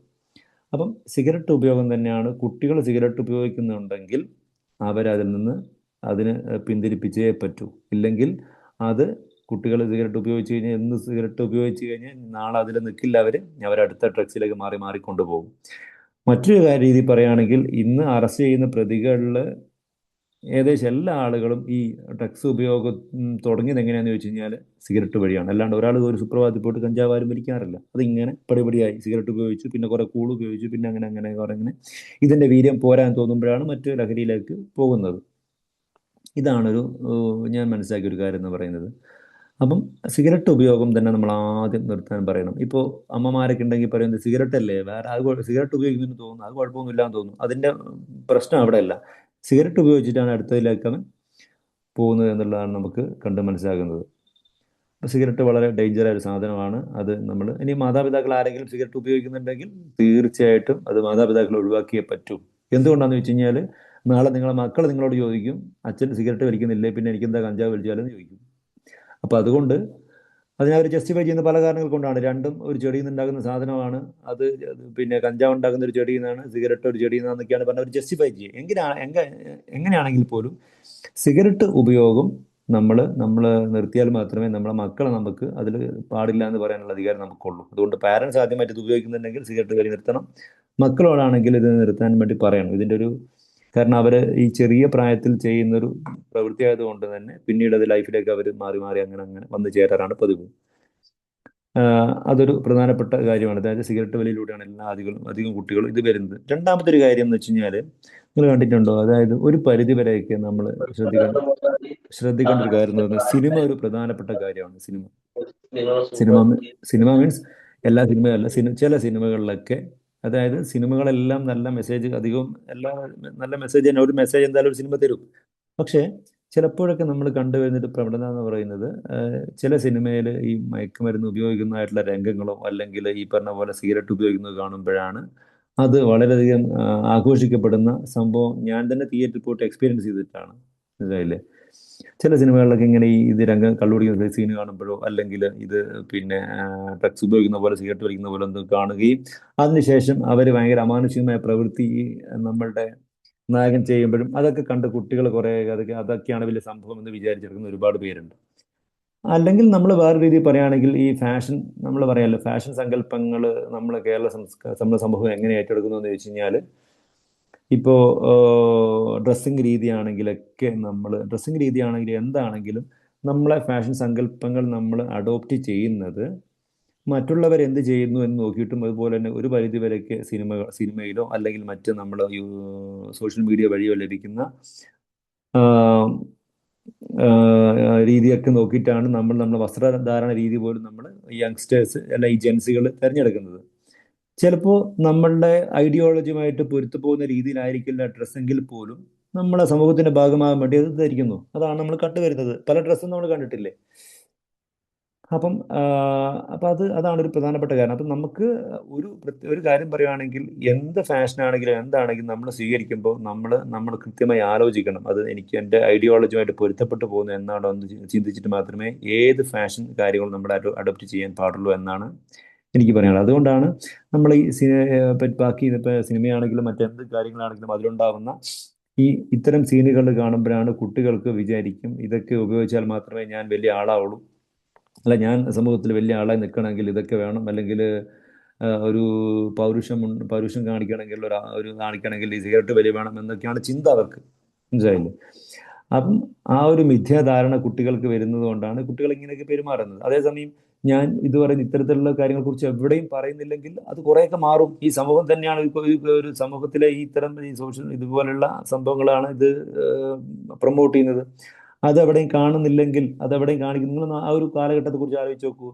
അപ്പം സിഗരറ്റ് ഉപയോഗം തന്നെയാണ്. കുട്ടികൾ സിഗരറ്റ് ഉപയോഗിക്കുന്നുണ്ടെങ്കിൽ അവരതിൽ നിന്ന് അതിന് പിന്തിരിപ്പിച്ചേ പറ്റൂ. ഇല്ലെങ്കിൽ അത് കുട്ടികൾ സിഗരറ്റ് ഉപയോഗിച്ച് കഴിഞ്ഞാൽ സിഗരറ്റ് ഉപയോഗിച്ച് കഴിഞ്ഞാൽ നാളെ അതിൽ നിൽക്കില്ല, അവരടുത്ത ഡ്രഗ്സിലേക്ക് മാറി കൊണ്ടുപോകും. മറ്റൊരു രീതി പറയുകയാണെങ്കിൽ, ഇന്ന് അറസ്റ്റ് ചെയ്യുന്ന പ്രതികളിൽ ഏകദേശം എല്ലാ ആളുകളും ഈ ഡ്രഗ്സ് ഉപയോഗം തുടങ്ങിയത് എങ്ങനെയാണെന്ന് ചോദിച്ചു കഴിഞ്ഞാൽ സിഗരറ്റ് വഴിയാണ്. അല്ലാണ്ട് ഒരാൾ ഒരു സുപ്രഭാതത്തിൽ പോയിട്ട് കഞ്ചാവ് ആരും വലിക്കാറില്ല. അതിങ്ങനെ പടിപടിയായി സിഗരറ്റ് ഉപയോഗിച്ചു, പിന്നെ കുറേ കൂൾ ഉപയോഗിച്ചു, പിന്നെ അങ്ങനെ കുറേ ഇതിൻ്റെ വീര്യം പോരാൻ തോന്നുമ്പോഴാണ് മറ്റു ലഹരിയിലേക്ക് പോകുന്നത്. ഇതാണൊരു ഞാൻ മനസ്സിലാക്കിയ ഒരു കാര്യം എന്ന് പറയുന്നത്. അപ്പം സിഗരറ്റ് ഉപയോഗം തന്നെ നമ്മൾ ആദ്യം നിർത്താൻ പറയണം. ഇപ്പോൾ അമ്മമാരൊക്കെ ഉണ്ടെങ്കിൽ പറയുന്നത് സിഗരറ്റ് അല്ലേ, വേറെ സിഗരറ്റ് ഉപയോഗിക്കുന്നു തോന്നുന്നു, അത് കുഴപ്പമൊന്നുമില്ലാന്ന് തോന്നുന്നു. അതിൻ്റെ പ്രശ്നം അവിടെയല്ല, സിഗരറ്റ് ഉപയോഗിച്ചിട്ടാണ് അടുത്തതിലേക്ക് അവൻ പോകുന്നത് എന്നുള്ളതാണ് നമുക്ക് കണ്ട് മനസ്സിലാകുന്നത്. അപ്പോൾ സിഗരറ്റ് വളരെ ഡേഞ്ചറായ ഒരു സാധനമാണ്. അത് ഇനി മാതാപിതാക്കൾ ആരെങ്കിലും സിഗരറ്റ് ഉപയോഗിക്കുന്നുണ്ടെങ്കിൽ തീർച്ചയായിട്ടും അത് മാതാപിതാക്കൾ ഒഴിവാക്കിയേ പറ്റൂ. എന്തുകൊണ്ടാണെന്ന് വെച്ച് കഴിഞ്ഞാൽ, നാളെ നിങ്ങളെ മക്കൾ നിങ്ങളോട് ചോദിക്കും, അച്ഛൻ സിഗരറ്റ് വലിക്കുന്നില്ലേ, പിന്നെ എനിക്കെന്താ കഞ്ചാവ് വലിച്ചാലെന്ന് ചോദിക്കും. അപ്പോൾ അതുകൊണ്ട് അതിനവർ ജസ്റ്റിഫൈ ചെയ്യുന്ന പല കാരണങ്ങൾ കൊണ്ടാണ്. രണ്ടും ഒരു ചെടിയിൽ നിന്നുണ്ടാകുന്ന സാധനമാണ്, അത് പിന്നെ കഞ്ചാവ് ഉണ്ടാകുന്ന ഒരു ചെടിയിൽ നിന്നാണ്, സിഗരറ്റ് ഒരു ചെടിയിൽ നിന്നൊക്കെയാണ് പറഞ്ഞ് അവർ ജസ്റ്റിഫൈ ചെയ്യുക. എങ്ങനെയാണെങ്കിൽ പോലും സിഗരറ്റ് ഉപയോഗം നമ്മൾ നിർത്തിയാൽ മാത്രമേ നമ്മളെ മക്കളെ നമുക്ക് അതിൽ പാടില്ല എന്ന് പറയാനുള്ള അധികാരം നമുക്കുള്ളൂ. അതുകൊണ്ട് പാരൻസ് ആദ്യമായിട്ട് ഇത് ഉപയോഗിക്കുന്നുണ്ടെങ്കിൽ സിഗരറ്റ് വലി നിർത്തണം. മക്കളോടാണെങ്കിൽ ഇത് നിർത്താൻ വേണ്ടി പറയണം. ഇതിൻ്റെ ഒരു കാരണം അവർ ഈ ചെറിയ പ്രായത്തിൽ ചെയ്യുന്നൊരു പ്രവൃത്തി ആയതുകൊണ്ട് തന്നെ പിന്നീട് അത് ലൈഫിലേക്ക് അവർ മാറി അങ്ങനെ വന്നു ചേരാറാണ് പതിവ്. അതൊരു പ്രധാനപ്പെട്ട കാര്യമാണ്. അതായത് സിഗരറ്റ് വലിയിലൂടെയാണ് അധികം കുട്ടികളും ഇത് വരുന്നത്. രണ്ടാമത്തെ ഒരു കാര്യം എന്ന് വെച്ച് കഴിഞ്ഞാൽ, നിങ്ങൾ കണ്ടിട്ടുണ്ടോ, അതായത് ഒരു പരിധി വരെയൊക്കെ നമ്മൾ ശ്രദ്ധിക്കേണ്ട ഒരു കാര്യം എന്ന് പറയുന്നത്, സിനിമ ഒരു പ്രധാനപ്പെട്ട കാര്യമാണ്. സിനിമ മീൻസ് എല്ലാ സിനിമയല്ല, ചില സിനിമകളിലൊക്കെ, അതായത് സിനിമകളെല്ലാം നല്ല മെസ്സേജ്, അധികവും എല്ലാ നല്ല മെസ്സേജ് തന്നെ, ഒരു മെസ്സേജ് എന്തായാലും ഒരു സിനിമ തരും. പക്ഷേ ചിലപ്പോഴൊക്കെ നമ്മൾ കണ്ടുവരുന്നൊരു പ്രവണത എന്ന് പറയുന്നത്, ചില സിനിമയിൽ ഈ മയക്കുമരുന്ന് ഉപയോഗിക്കുന്നതായിട്ടുള്ള രംഗങ്ങളോ അല്ലെങ്കിൽ ഈ പറഞ്ഞ പോലെ സിഗരറ്റ് ഉപയോഗിക്കുന്നത് കാണുമ്പോഴാണ് അത് വളരെയധികം ആഘോഷിക്കപ്പെടുന്ന സംഭവം. ഞാൻ തന്നെ തിയേറ്ററിൽ പോയിട്ട് എക്സ്പീരിയൻസ് ചെയ്തിട്ടാണ്. മനസ്സിലായില്ലേ? ചില സിനിമകളിലൊക്കെ ഇങ്ങനെ ഇത് കള്ളുപിടിക്കുന്ന സീൻ കാണുമ്പോഴോ അല്ലെങ്കിൽ ഇത് പിന്നെ ഡ്രഗ്സ് ഉപയോഗിക്കുന്ന പോലെ സിഗരറ്റ് വലിക്കുന്ന പോലെ എന്തും കാണുകയും അതിനുശേഷം അവർ ഭയങ്കര അമാനുഷികമായ പ്രവൃത്തി നമ്മളുടെ നായകൻ ചെയ്യുമ്പോഴും അതൊക്കെ കണ്ട് കുട്ടികൾ കുറേ അതൊക്കെയാണ് വലിയ സംഭവം എന്ന് വിചാരിച്ചെടുക്കുന്ന ഒരുപാട് പേരുണ്ട്. അല്ലെങ്കിൽ നമ്മൾ വേറെ രീതിയിൽ പറയുകയാണെങ്കിൽ, ഈ ഫാഷൻ, നമ്മൾ പറയാമല്ലോ, ഫാഷൻ സങ്കല്പങ്ങൾ നമ്മൾ നമ്മുടെ സമൂഹം എങ്ങനെ ഏറ്റെടുക്കുന്നു എന്ന് ചോദിച്ചു കഴിഞ്ഞാൽ, ഇപ്പോൾ ഡ്രസ്സിങ് രീതിയാണെങ്കിലും എന്താണെങ്കിലും നമ്മളെ ഫാഷൻ സങ്കല്പങ്ങൾ നമ്മൾ അഡോപ്റ്റ് ചെയ്യുന്നത് മറ്റുള്ളവർ എന്ത് ചെയ്യുന്നു എന്ന് നോക്കിയിട്ടും, അതുപോലെ തന്നെ ഒരു പരിധി വരെയൊക്കെ സിനിമയിലോ അല്ലെങ്കിൽ മറ്റ് നമ്മൾ സോഷ്യൽ മീഡിയ വഴിയോ ലഭിക്കുന്ന രീതിയൊക്കെ നോക്കിയിട്ടാണ് നമ്മുടെ വസ്ത്രധാരണ രീതി പോലും നമ്മൾ യങ്സ്റ്റേഴ്സ് അല്ല ഈ ജെൻസികൾ തിരഞ്ഞെടുക്കുന്നത്. ചിലപ്പോൾ നമ്മളുടെ ഐഡിയോളജിയുമായിട്ട് പൊരുത്തപ്പെടുന്ന രീതിയിലായിരിക്കില്ല ഡ്രസ്സെങ്കിൽ പോലും നമ്മളെ സമൂഹത്തിന്റെ ഭാഗമാകാൻ വേണ്ടി അത് ധരിക്കുന്നു. അതാണ് നമ്മൾ കണ്ടുവരുന്നത്. പല ഡ്രസ്സും നമ്മൾ കണ്ടിട്ടില്ലേ? അപ്പം അതാണ് ഒരു പ്രധാനപ്പെട്ട കാരണം. അപ്പം നമുക്ക് ഒരു കാര്യം പറയുകയാണെങ്കിൽ, എന്ത് ഫാഷൻ ആണെങ്കിലും എന്താണെങ്കിലും നമ്മൾ സ്വീകരിക്കുമ്പോൾ നമ്മൾ കൃത്യമായി ആലോചിക്കണം. അത് എനിക്ക് എൻ്റെ ഐഡിയോളജിയുമായിട്ട് പൊരുത്തപ്പെട്ടു പോകുന്നു എന്നാണോ എന്ന് ചിന്തിച്ചിട്ട് മാത്രമേ ഏത് ഫാഷൻ കാര്യങ്ങളും നമ്മൾ അഡോപ്റ്റ് ചെയ്യാൻ പാടുള്ളൂ എന്നാണ് എനിക്ക് പറയാനുള്ളത്. അതുകൊണ്ടാണ് നമ്മൾ ഈ ബാക്കി ഇപ്പോൾ സിനിമയാണെങ്കിലും മറ്റെന്ത് കാര്യങ്ങളാണെങ്കിലും അതിലുണ്ടാവുന്ന ഈ ഇത്തരം സീനുകൾ കാണുമ്പോഴാണ് കുട്ടികൾക്ക് വിചാരിക്കും ഇതൊക്കെ ഉപയോഗിച്ചാൽ മാത്രമേ ഞാൻ വലിയ ആളാവുള്ളൂ, അല്ല ഞാൻ സമൂഹത്തിൽ വലിയ ആളായി നിൽക്കണമെങ്കിൽ ഇതൊക്കെ വേണം, അല്ലെങ്കിൽ ഒരു പൗരുഷം കാണിക്കണമെങ്കിൽ കാണിക്കണമെങ്കിൽ ഈ സിഗരറ്റ് വലിയ വേണം എന്നൊക്കെയാണ് ചിന്ത അവർക്ക്. മനസ്സിലായില്ലേ? അപ്പം ആ ഒരു മിഥ്യാധാരണ കുട്ടികൾക്ക് വരുന്നത് കൊണ്ടാണ് കുട്ടികൾ ഇങ്ങനെയൊക്കെ പെരുമാറുന്നത്. അതേസമയം ഞാൻ ഇതുവരെ ഇത്തരത്തിലുള്ള കാര്യങ്ങളെ കുറിച്ച് എവിടെയും പറയുന്നില്ലെങ്കിൽ അത് കുറേയൊക്കെ മാറും. ഈ സമൂഹം തന്നെയാണ് ഒരു സമൂഹത്തിലെ ഈ ഇത്തരം ഈ സോഷ്യൽ ഇതുപോലുള്ള സംഭവങ്ങളാണ് ഇത് പ്രൊമോട്ട് ചെയ്യുന്നത്. അതെവിടെയും കാണുന്നില്ലെങ്കിൽ അതെവിടെയും കാണിക്കുന്നു. നിങ്ങൾ ആ ഒരു കാലഘട്ടത്തെ കുറിച്ച് ആലോചിച്ച് നോക്കൂ.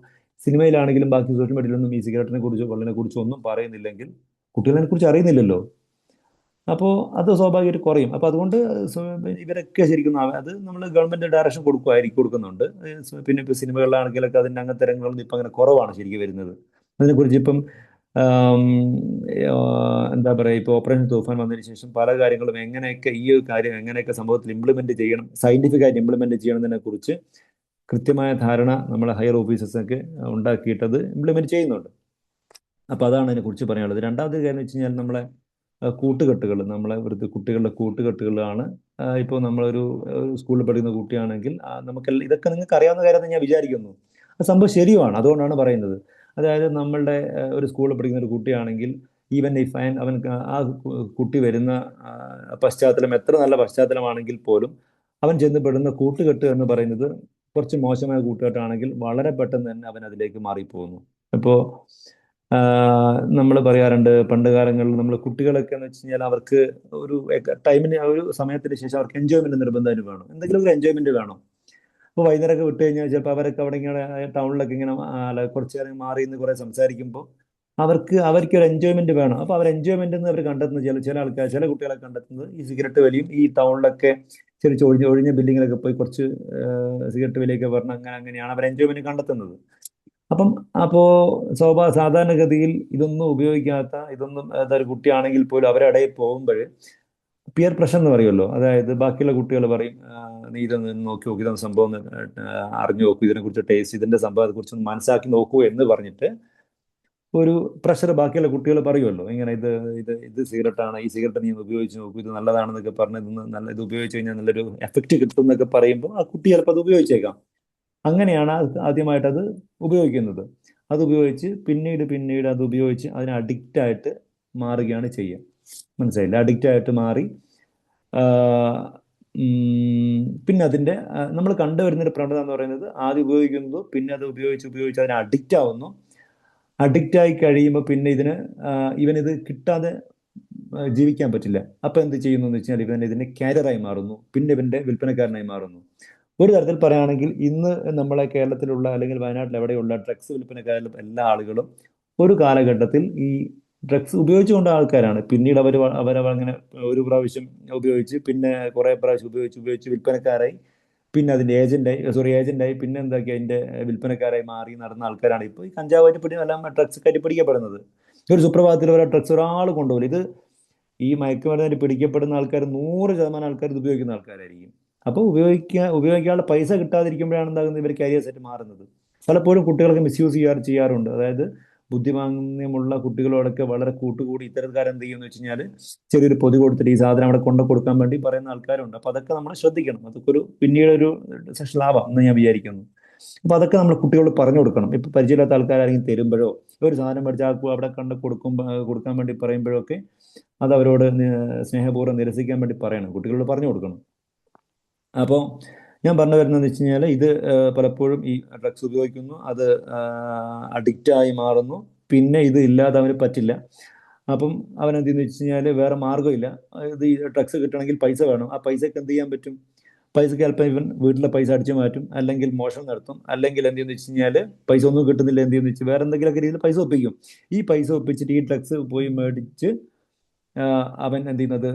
സിനിമയിലാണെങ്കിലും ബാക്കി സോഷ്യൽ മീഡിയയിലൊന്നും ഈ സിഗരറ്റിനെ കുറിച്ചോ കൊള്ളിനെ കുറിച്ചോ ഒന്നും പറയുന്നില്ലെങ്കിൽ കുട്ടികളെ കുറിച്ച് അറിയുന്നില്ലല്ലോ. അപ്പോൾ അത് സ്വാഭാവികമായിട്ട് കുറയും. അപ്പോൾ അതുകൊണ്ട് ഇവരൊക്കെ ശരിക്കും അത് നമ്മൾ ഗവൺമെന്റ് ഡയറക്ഷൻ കൊടുക്കുന്നുണ്ട്. പിന്നെ ഇപ്പോൾ സിനിമകളിലാണെങ്കിലൊക്കെ അതിൻ്റെ അങ്ങനത്തെ രംഗങ്ങളൊന്നും ഇപ്പം അങ്ങനെ കുറവാണ് ശരിക്കും വരുന്നത്. അതിനെക്കുറിച്ച് ഇപ്പം ആം, എന്താ പറയുക, ഇപ്പോൾ ഓപ്പറേഷൻ തൂഫാൻ വന്നതിന് ശേഷം പല കാര്യങ്ങളും എങ്ങനെയൊക്കെ ഈ ഒരു കാര്യം എങ്ങനെയൊക്കെ സമൂഹത്തിൽ ഇംപ്ലിമെന്റ് ചെയ്യണം, സയന്റിഫിക് ആയിട്ട് ഇംപ്ലിമെന്റ് ചെയ്യണമെന്നതിനെ കുറിച്ച് കൃത്യമായ ധാരണ നമ്മളെ ഹയർ ഓഫീസേഴ്സൊക്കെ ഉണ്ടാക്കിയിട്ടത് ഇംപ്ലിമെന്റ് ചെയ്യുന്നുണ്ട്. അപ്പോൾ അതാണ് അതിനെക്കുറിച്ച് പറയാനുള്ളത്. രണ്ടാമത്തെ കാര്യം എന്ന് വെച്ച് കഴിഞ്ഞാൽ നമ്മളെ കൂട്ടുകെട്ടുകൾ, നമ്മളെ ഇവിടുത്തെ കുട്ടികളുടെ കൂട്ടുകെട്ടുകളാണ്. ഇപ്പോൾ നമ്മളൊരു സ്കൂളിൽ പഠിക്കുന്ന കുട്ടിയാണെങ്കിൽ ഇതൊക്കെ നിങ്ങൾക്ക് അറിയാവുന്ന കാര്യമെന്ന് ഞാൻ വിചാരിക്കുന്നു. ആ സംഭവം ശരിയുമാണ്, അതുകൊണ്ടാണ് പറയുന്നത്. അതായത് നമ്മളുടെ ഒരു സ്കൂളിൽ പഠിക്കുന്ന ഒരു കുട്ടിയാണെങ്കിൽ ഈവൻ ഇഫ് അവൻ ആ കുട്ടി വരുന്ന പശ്ചാത്തലം എത്ര നല്ല പശ്ചാത്തലമാണെങ്കിൽ പോലും അവൻ ചെന്നപ്പെടുന്ന കൂട്ടുകെട്ട് എന്ന് പറയുന്നത് കുറച്ച് മോശമായ കൂട്ടുകെട്ടാണെങ്കിൽ വളരെ പെട്ടെന്ന് തന്നെ അവൻ അതിലേക്ക് മാറിപ്പോകുന്നു. ഇപ്പോൾ നമ്മൾ പറയാറുണ്ട്, പണ്ട് കാലങ്ങളിൽ നമ്മൾ കുട്ടികളൊക്കെ എന്ന് വെച്ച് കഴിഞ്ഞാൽ അവർക്ക് ഒരു ടൈമിന് ഒരു സമയത്തിന് ശേഷം അവർക്ക് എൻജോയ്മെന്റ് നിർബന്ധമായിട്ട് വേണം, എന്തെങ്കിലും ഒരു എൻജോയ്മെന്റ് വേണം. അപ്പോൾ വൈകുന്നേരമൊക്കെ വിട്ട് കഴിഞ്ഞാൽ ചിലപ്പോൾ അവരൊക്കെ അവിടെ ഇങ്ങനെ ടൗണിലൊക്കെ ഇങ്ങനെ കുറച്ച് നേരം മാറി നിന്ന് കുറെ സംസാരിക്കുമ്പോൾ അവർക്ക് ഒരു എൻജോയ്മെന്റ് വേണം. അപ്പോൾ അവർ എൻജോയ്മെന്റ് എന്ന് അവർ കണ്ടെത്തുന്നത് ചില കുട്ടികളെ കണ്ടെത്തുന്നത് ഈ സിഗരറ്റ് വലിയും ഈ ടൗണിലൊക്കെ ചെറിയ ഒഴിഞ്ഞ ബിൽഡിങ്ങിലൊക്കെ പോയി കുറച്ച് സിഗരറ്റ് വലിയൊക്കെ പറഞ്ഞ് അങ്ങനെയാണ് അവർ എൻജോയ്മെന്റ് കണ്ടെത്തുന്നത്. അപ്പം സാധാരണഗതിയിൽ ഇതൊന്നും ഉപയോഗിക്കാത്ത ഒരു കുട്ടിയാണെങ്കിൽ പോലും അവരുടെ ഇടയിൽ പോകുമ്പോൾ പിയർ പ്രഷർ എന്ന് പറയുമല്ലോ, അതായത് ബാക്കിയുള്ള കുട്ടികൾ പറയും, നീ ഇതൊന്ന് നോക്കി നോക്കി, ഇതൊന്ന് സംഭവം അറിഞ്ഞു നോക്കൂ, ഇതിനെക്കുറിച്ച് ടേസ്റ്റ്, ഇതിന്റെ സംഭവത്തെ കുറിച്ച് മനസ്സിലാക്കി നോക്കൂ എന്ന് പറഞ്ഞിട്ട് ഒരു പ്രഷർ ബാക്കിയുള്ള കുട്ടികൾ പറയുമല്ലോ, ഇങ്ങനെ ഇത് സിഗരറ്റാണ്, ഈ സിഗരറ്റ് നീ ഉപയോഗിച്ച് നോക്കൂ, ഇത് നല്ലതാണെന്നൊക്കെ പറഞ്ഞ് ഇത് ഉപയോഗിച്ച് കഴിഞ്ഞാൽ നല്ലൊരു എഫക്റ്റ് കിട്ടും എന്നൊക്കെ പറയുമ്പോൾ ആ കുട്ടി ചിലപ്പോൾ അത് ഉപയോഗിച്ചേക്കാം. അങ്ങനെയാണ് ആദ്യമായിട്ട് അത് ഉപയോഗിക്കുന്നത്. അത് ഉപയോഗിച്ച് പിന്നീട് അത് ഉപയോഗിച്ച് അതിന് അഡിക്റ്റ് ആയിട്ട് മാറുകയാണ് ചെയ്യുക. മനസ്സിലായില്ല? അഡിക്റ്റ് ആയിട്ട് മാറി പിന്നെ അതിൻ്റെ നമ്മൾ കണ്ടുവരുന്നൊരു പ്രവണത എന്ന് പറയുന്നത് ആദ്യം ഉപയോഗിക്കുന്നു, പിന്നെ അത് ഉപയോഗിച്ച് അതിന് അഡിക്റ്റ് ആവുന്നു. അഡിക്റ്റ് ആയി കഴിയുമ്പോൾ പിന്നെ ഇവനിത് കിട്ടാതെ ജീവിക്കാൻ പറ്റില്ല. അപ്പം എന്ത് ചെയ്യുന്നു എന്ന് വെച്ചാൽ ഇതിന്റെ കാരിയറായി മാറുന്നു, പിന്നെ ഇവന്റെ വിൽപ്പനക്കാരനായി മാറുന്നു. ഒരു തരത്തിൽ പറയുകയാണെങ്കിൽ ഇന്ന് നമ്മളെ കേരളത്തിലുള്ള അല്ലെങ്കിൽ വയനാട്ടിൽ എവിടെയുള്ള ഡ്രഗ്സ് വിൽപ്പനക്കാരിലും എല്ലാ ആളുകളും ഒരു കാലഘട്ടത്തിൽ ഈ ഡ്രഗ്സ് ഉപയോഗിച്ചുകൊണ്ട ആൾക്കാരാണ്. പിന്നീട് അവരങ്ങനെ ഒരു പ്രാവശ്യം ഉപയോഗിച്ച് പിന്നെ കുറെ പ്രാവശ്യം ഉപയോഗിച്ച് വിൽപ്പനക്കാരായി, പിന്നെ അതിന്റെ ഏജന്റായി, പിന്നെ എന്താക്കി അതിന്റെ വിൽപ്പനക്കാരായി മാറി നടന്ന ആൾക്കാരാണ് ഇപ്പോൾ ഈ കഞ്ചാവായിട്ട് എല്ലാം ഡ്രഗ്സ് കയറ്റി പിടിക്കപ്പെടുന്നത്. ഒരു സുപ്രഭാതത്തിൽ ഒരാൾ കൊണ്ടുപോകില്ല. ഇത് ഈ മയക്കുമരുന്നിന് പിടിക്കപ്പെടുന്ന ആൾക്കാർ 100% ആൾക്കാർ ഇത് ഉപയോഗിക്കുന്ന ആൾക്കാരായിരിക്കും. അപ്പോൾ ഉപയോഗിക്കാനുള്ള പൈസ കിട്ടാതിരിക്കുമ്പോഴാണ് എന്താകുന്നത്, ഇവർ കാരിയേഴ്സ് ആയിട്ട് മാറുന്നത്. പലപ്പോഴും കുട്ടികൾക്ക് മിസ്യൂസ് ചെയ്യാറുണ്ട്. അതായത് ബുദ്ധിമാന്യമുള്ള കുട്ടികളോടൊക്കെ വളരെ കൂട്ടുകൂടി ഇത്തരക്കാരെന്ത് ചെയ്യുമെന്ന് വെച്ച് കഴിഞ്ഞാൽ ചെറിയൊരു പൊതി കൊടുത്തിട്ട് ഈ സാധനം അവിടെ കൊണ്ടു കൊടുക്കാൻ വേണ്ടി പറയുന്ന ആൾക്കാരുണ്ട്. അപ്പൊ അതൊക്കെ നമ്മൾ ശ്രദ്ധിക്കണം. അതൊക്കെ പിന്നീട് ഒരു സെഷൻ ആവാം എന്ന് ഞാൻ വിചാരിക്കുന്നു. അപ്പൊ അതൊക്കെ നമ്മൾ കുട്ടികളോട് പറഞ്ഞു കൊടുക്കണം. ഇപ്പൊ പരിചയമില്ലാത്ത ആൾക്കാരെങ്കിലും തരുമ്പോഴോ ഒരു സാധനം മേടിച്ച് അവിടെ കൊടുക്കാൻ വേണ്ടി പറയുമ്പോഴോ ഒക്കെ അത് അവരോട് സ്നേഹപൂർവ്വം നിരസിക്കാൻ വേണ്ടി പറയണം, കുട്ടികളോട് പറഞ്ഞു കൊടുക്കണം. അപ്പോൾ ഞാൻ പറഞ്ഞു വരുന്നതെന്ന് വെച്ച് കഴിഞ്ഞാൽ ഇത് പലപ്പോഴും ഈ ഡ്രഗ്സ് ഉപയോഗിക്കുന്നു, അത് അഡിക്റ്റായി മാറുന്നു, പിന്നെ ഇത് ഇല്ലാതെ അവന് പറ്റില്ല. അപ്പം അവൻ എന്തെന്ന് വെച്ച് കഴിഞ്ഞാൽ വേറെ മാർഗ്ഗമില്ല. ഇത് ഈ ഡ്രഗ്സ് കിട്ടണമെങ്കിൽ പൈസ വേണം. ആ പൈസക്ക് എന്ത് ചെയ്യാൻ പറ്റും? പൈസ ചിലപ്പോൾ ഇവൻ വീട്ടിലെ പൈസ അടിച്ചു മാറ്റും, അല്ലെങ്കിൽ മോഷണം നടത്തും, അല്ലെങ്കിൽ എന്ത് ചെയ്യുന്ന വെച്ച് കഴിഞ്ഞാൽ പൈസ ഒന്നും കിട്ടുന്നില്ല എന്ത് ചെയ്യുന്ന വെച്ച് വേറെ എന്തെങ്കിലുമൊക്കെ രീതിയിൽ പൈസ ഒപ്പിക്കും. ഈ പൈസ ഒപ്പിച്ചിട്ട് ഈ ഡ്രഗ്സ് പോയി മേടിച്ച് അവൻ എന്ത് ചെയ്യുന്നത്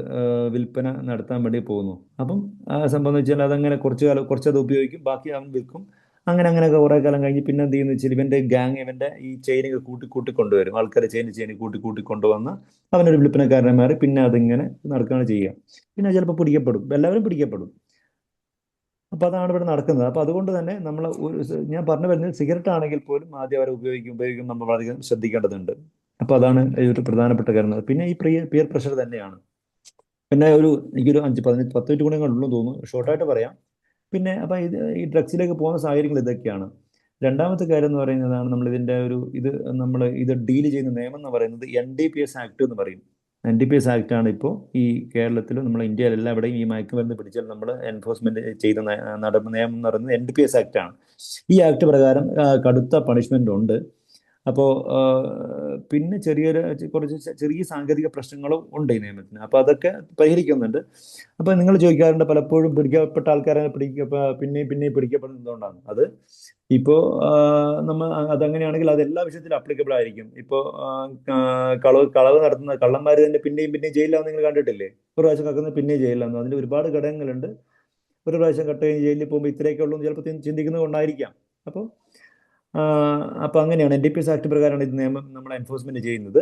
വിൽപ്പന നടത്താൻ വേണ്ടി പോകുന്നു. അപ്പം ആ സംഭവം എന്ന് വെച്ചാൽ അതങ്ങനെ കുറച്ച് കാലം കുറച്ചത് ഉപയോഗിക്കും, ബാക്കി അവൻ വിൽക്കും. അങ്ങനെ അങ്ങനെയൊക്കെ കുറേ കാലം കഴിഞ്ഞ് പിന്നെ എന്ത് ചെയ്യുന്ന വെച്ചാൽ ഇവന്റെ ഗ്യാങ് ഇവന്റെ ഈ ചെയിനുകൾ കൂട്ടി കൂട്ടി കൊണ്ടുവരും. ആൾക്കാരെ ചെയിൻ കൂട്ടി കൂട്ടി കൊണ്ടുവന്ന് അവനൊരു വിൽപ്പനക്കാരനെ മാറി പിന്നെ അതിങ്ങനെ നടക്കുകയാണ് ചെയ്യുക. പിന്നെ ചിലപ്പോൾ പിടിക്കപ്പെടും, എല്ലാവരും പിടിക്കപ്പെടും. അപ്പൊ അതാണ് ഇവിടെ നടക്കുന്നത്. അപ്പൊ അതുകൊണ്ട് തന്നെ നമ്മൾ ഞാൻ പറഞ്ഞു വരുന്നത് സിഗരറ്റ് ആണെങ്കിൽ പോലും ആദ്യം അവരെ ഉപയോഗിക്കും നമ്മൾ വളരെയധികം ശ്രദ്ധിക്കേണ്ടതുണ്ട്. അപ്പൊ അതാണ് ഒരു പ്രധാനപ്പെട്ട കാര്യം. പിന്നെ ഈ പിയർ പ്രഷർ തന്നെയാണ്. പിന്നെ എനിക്കൊരു 10 മിനിറ്റ് ഗുണങ്ങളുള്ളൂ തോന്നുന്നു, ഷോർട്ടായിട്ട് പറയാം. പിന്നെ അപ്പൊ ഈ ഡ്രഗ്സിലേക്ക് പോകുന്ന സാഹചര്യങ്ങൾ ഇതൊക്കെയാണ്. രണ്ടാമത്തെ കാര്യം എന്ന് പറയുന്നതാണ് നമ്മൾ ഇതിന്റെ നമ്മൾ ഇത് ഡീൽ ചെയ്യുന്ന നിയമം എന്ന് പറയുന്നത് NDPS ആക്ട് എന്ന് പറയും. NDPS ആക്ട് ആണ് ഇപ്പോൾ ഈ കേരളത്തിലും നമ്മൾ ഇന്ത്യയിൽ എല്ലാവിടെയും ഈ മയക്കുമരുന്ന് പിടിച്ചാൽ നമ്മൾ എൻഫോഴ്സ്മെന്റ് ചെയ്ത നിയമം എന്ന് പറയുന്നത് NDPS ആക്ട് ആണ്. ഈ ആക്ട് പ്രകാരം കടുത്ത പണിഷ്മെന്റ് ഉണ്ട്. അപ്പോൾ പിന്നെ കുറച്ച് ചെറിയ സാങ്കേതിക പ്രശ്നങ്ങളും ഉണ്ട് ഈ നിയമത്തിന്. അപ്പോൾ അതൊക്കെ പരിഹരിക്കുന്നുണ്ട്. അപ്പോൾ നിങ്ങൾ ചോദിക്കാറുണ്ട് പലപ്പോഴും പിടിക്കപ്പെട്ട ആൾക്കാരെ പിന്നെയും പിടിക്കപ്പെടുന്നത് എന്തുകൊണ്ടാണ്? അത് ഇപ്പോൾ നമ്മൾ അതങ്ങനെയാണെങ്കിൽ അത് എല്ലാ വിഷയത്തിലും അപ്ലിക്കബിൾ ആയിരിക്കും. ഇപ്പോൾ കളവ് നടത്തുന്ന കള്ളന്മാർ തന്നെ പിന്നെയും ജയിലിലാവും. നിങ്ങൾ കണ്ടിട്ടില്ലേ? ഒരു പ്രാവശ്യം കക്കുന്നത് പിന്നെയും ജയിലിലാവുന്നു. അതിന് ഒരുപാട് ഘടകങ്ങളുണ്ട്. ഒരു പ്രാവശ്യം കട്ട് കഴിഞ്ഞ് ജയിലിൽ പോകുമ്പോൾ ഇത്രയൊക്കെ ഉള്ളൂ എന്ന് ചിലപ്പോൾ ചിന്തിക്കുന്നത് കൊണ്ടായിരിക്കാം. അപ്പോൾ അങ്ങനെയാണ് NDPS ആക്ട് പ്രകാരമാണ് ഇത് നിയമം നമ്മൾ എൻഫോഴ്സ്മെന്റ് ചെയ്യുന്നത്.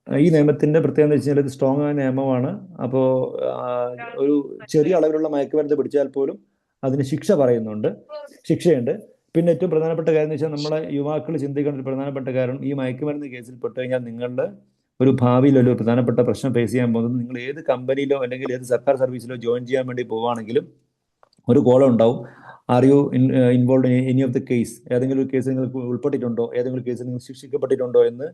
ഈ നിയമത്തിന്റെ പ്രത്യേകത എന്ന് വെച്ചാൽ ഇത് സ്ട്രോങ് ആയ നിയമമാണ്. അപ്പോൾ ഒരു ചെറിയ അളവിലുള്ള മയക്കുമരുന്ന് പിടിച്ചാൽ പോലും അതിന് ശിക്ഷയുണ്ട്. പിന്നെ ഏറ്റവും പ്രധാനപ്പെട്ട കാര്യം എന്ന് വെച്ചാൽ നമ്മളെ യുവാക്കൾ ചിന്തിക്കേണ്ട ഒരു പ്രധാനപ്പെട്ട കാരണം, ഈ മയക്കുമരുന്ന് കേസിൽ പെട്ട് കഴിഞ്ഞാൽ നിങ്ങളുടെ ഒരു ഭാവിയിൽ ഒരു പ്രധാനപ്പെട്ട പ്രശ്നം ഫേസ് ചെയ്യാൻ പോകുന്നത്, നിങ്ങൾ ഏത് കമ്പനിയിലോ അല്ലെങ്കിൽ ഏത് സർക്കാർ സർവീസിലോ ജോയിൻ ചെയ്യാൻ വേണ്ടി പോവുകയാണെങ്കിലും ഒരു കോളം ഉണ്ടാവും. Are you involve in any of the case? ഏതെങ്കിലും ഒരു കേസ് നിങ്ങൾക്ക് ഉൾപ്പെട്ടിട്ടുണ്ടോ? ഏതെങ്കിലും കേസ് നിങ്ങൾ ശിക്ഷിക്കപ്പെട്ടിട്ടുണ്ടോ എന്ന്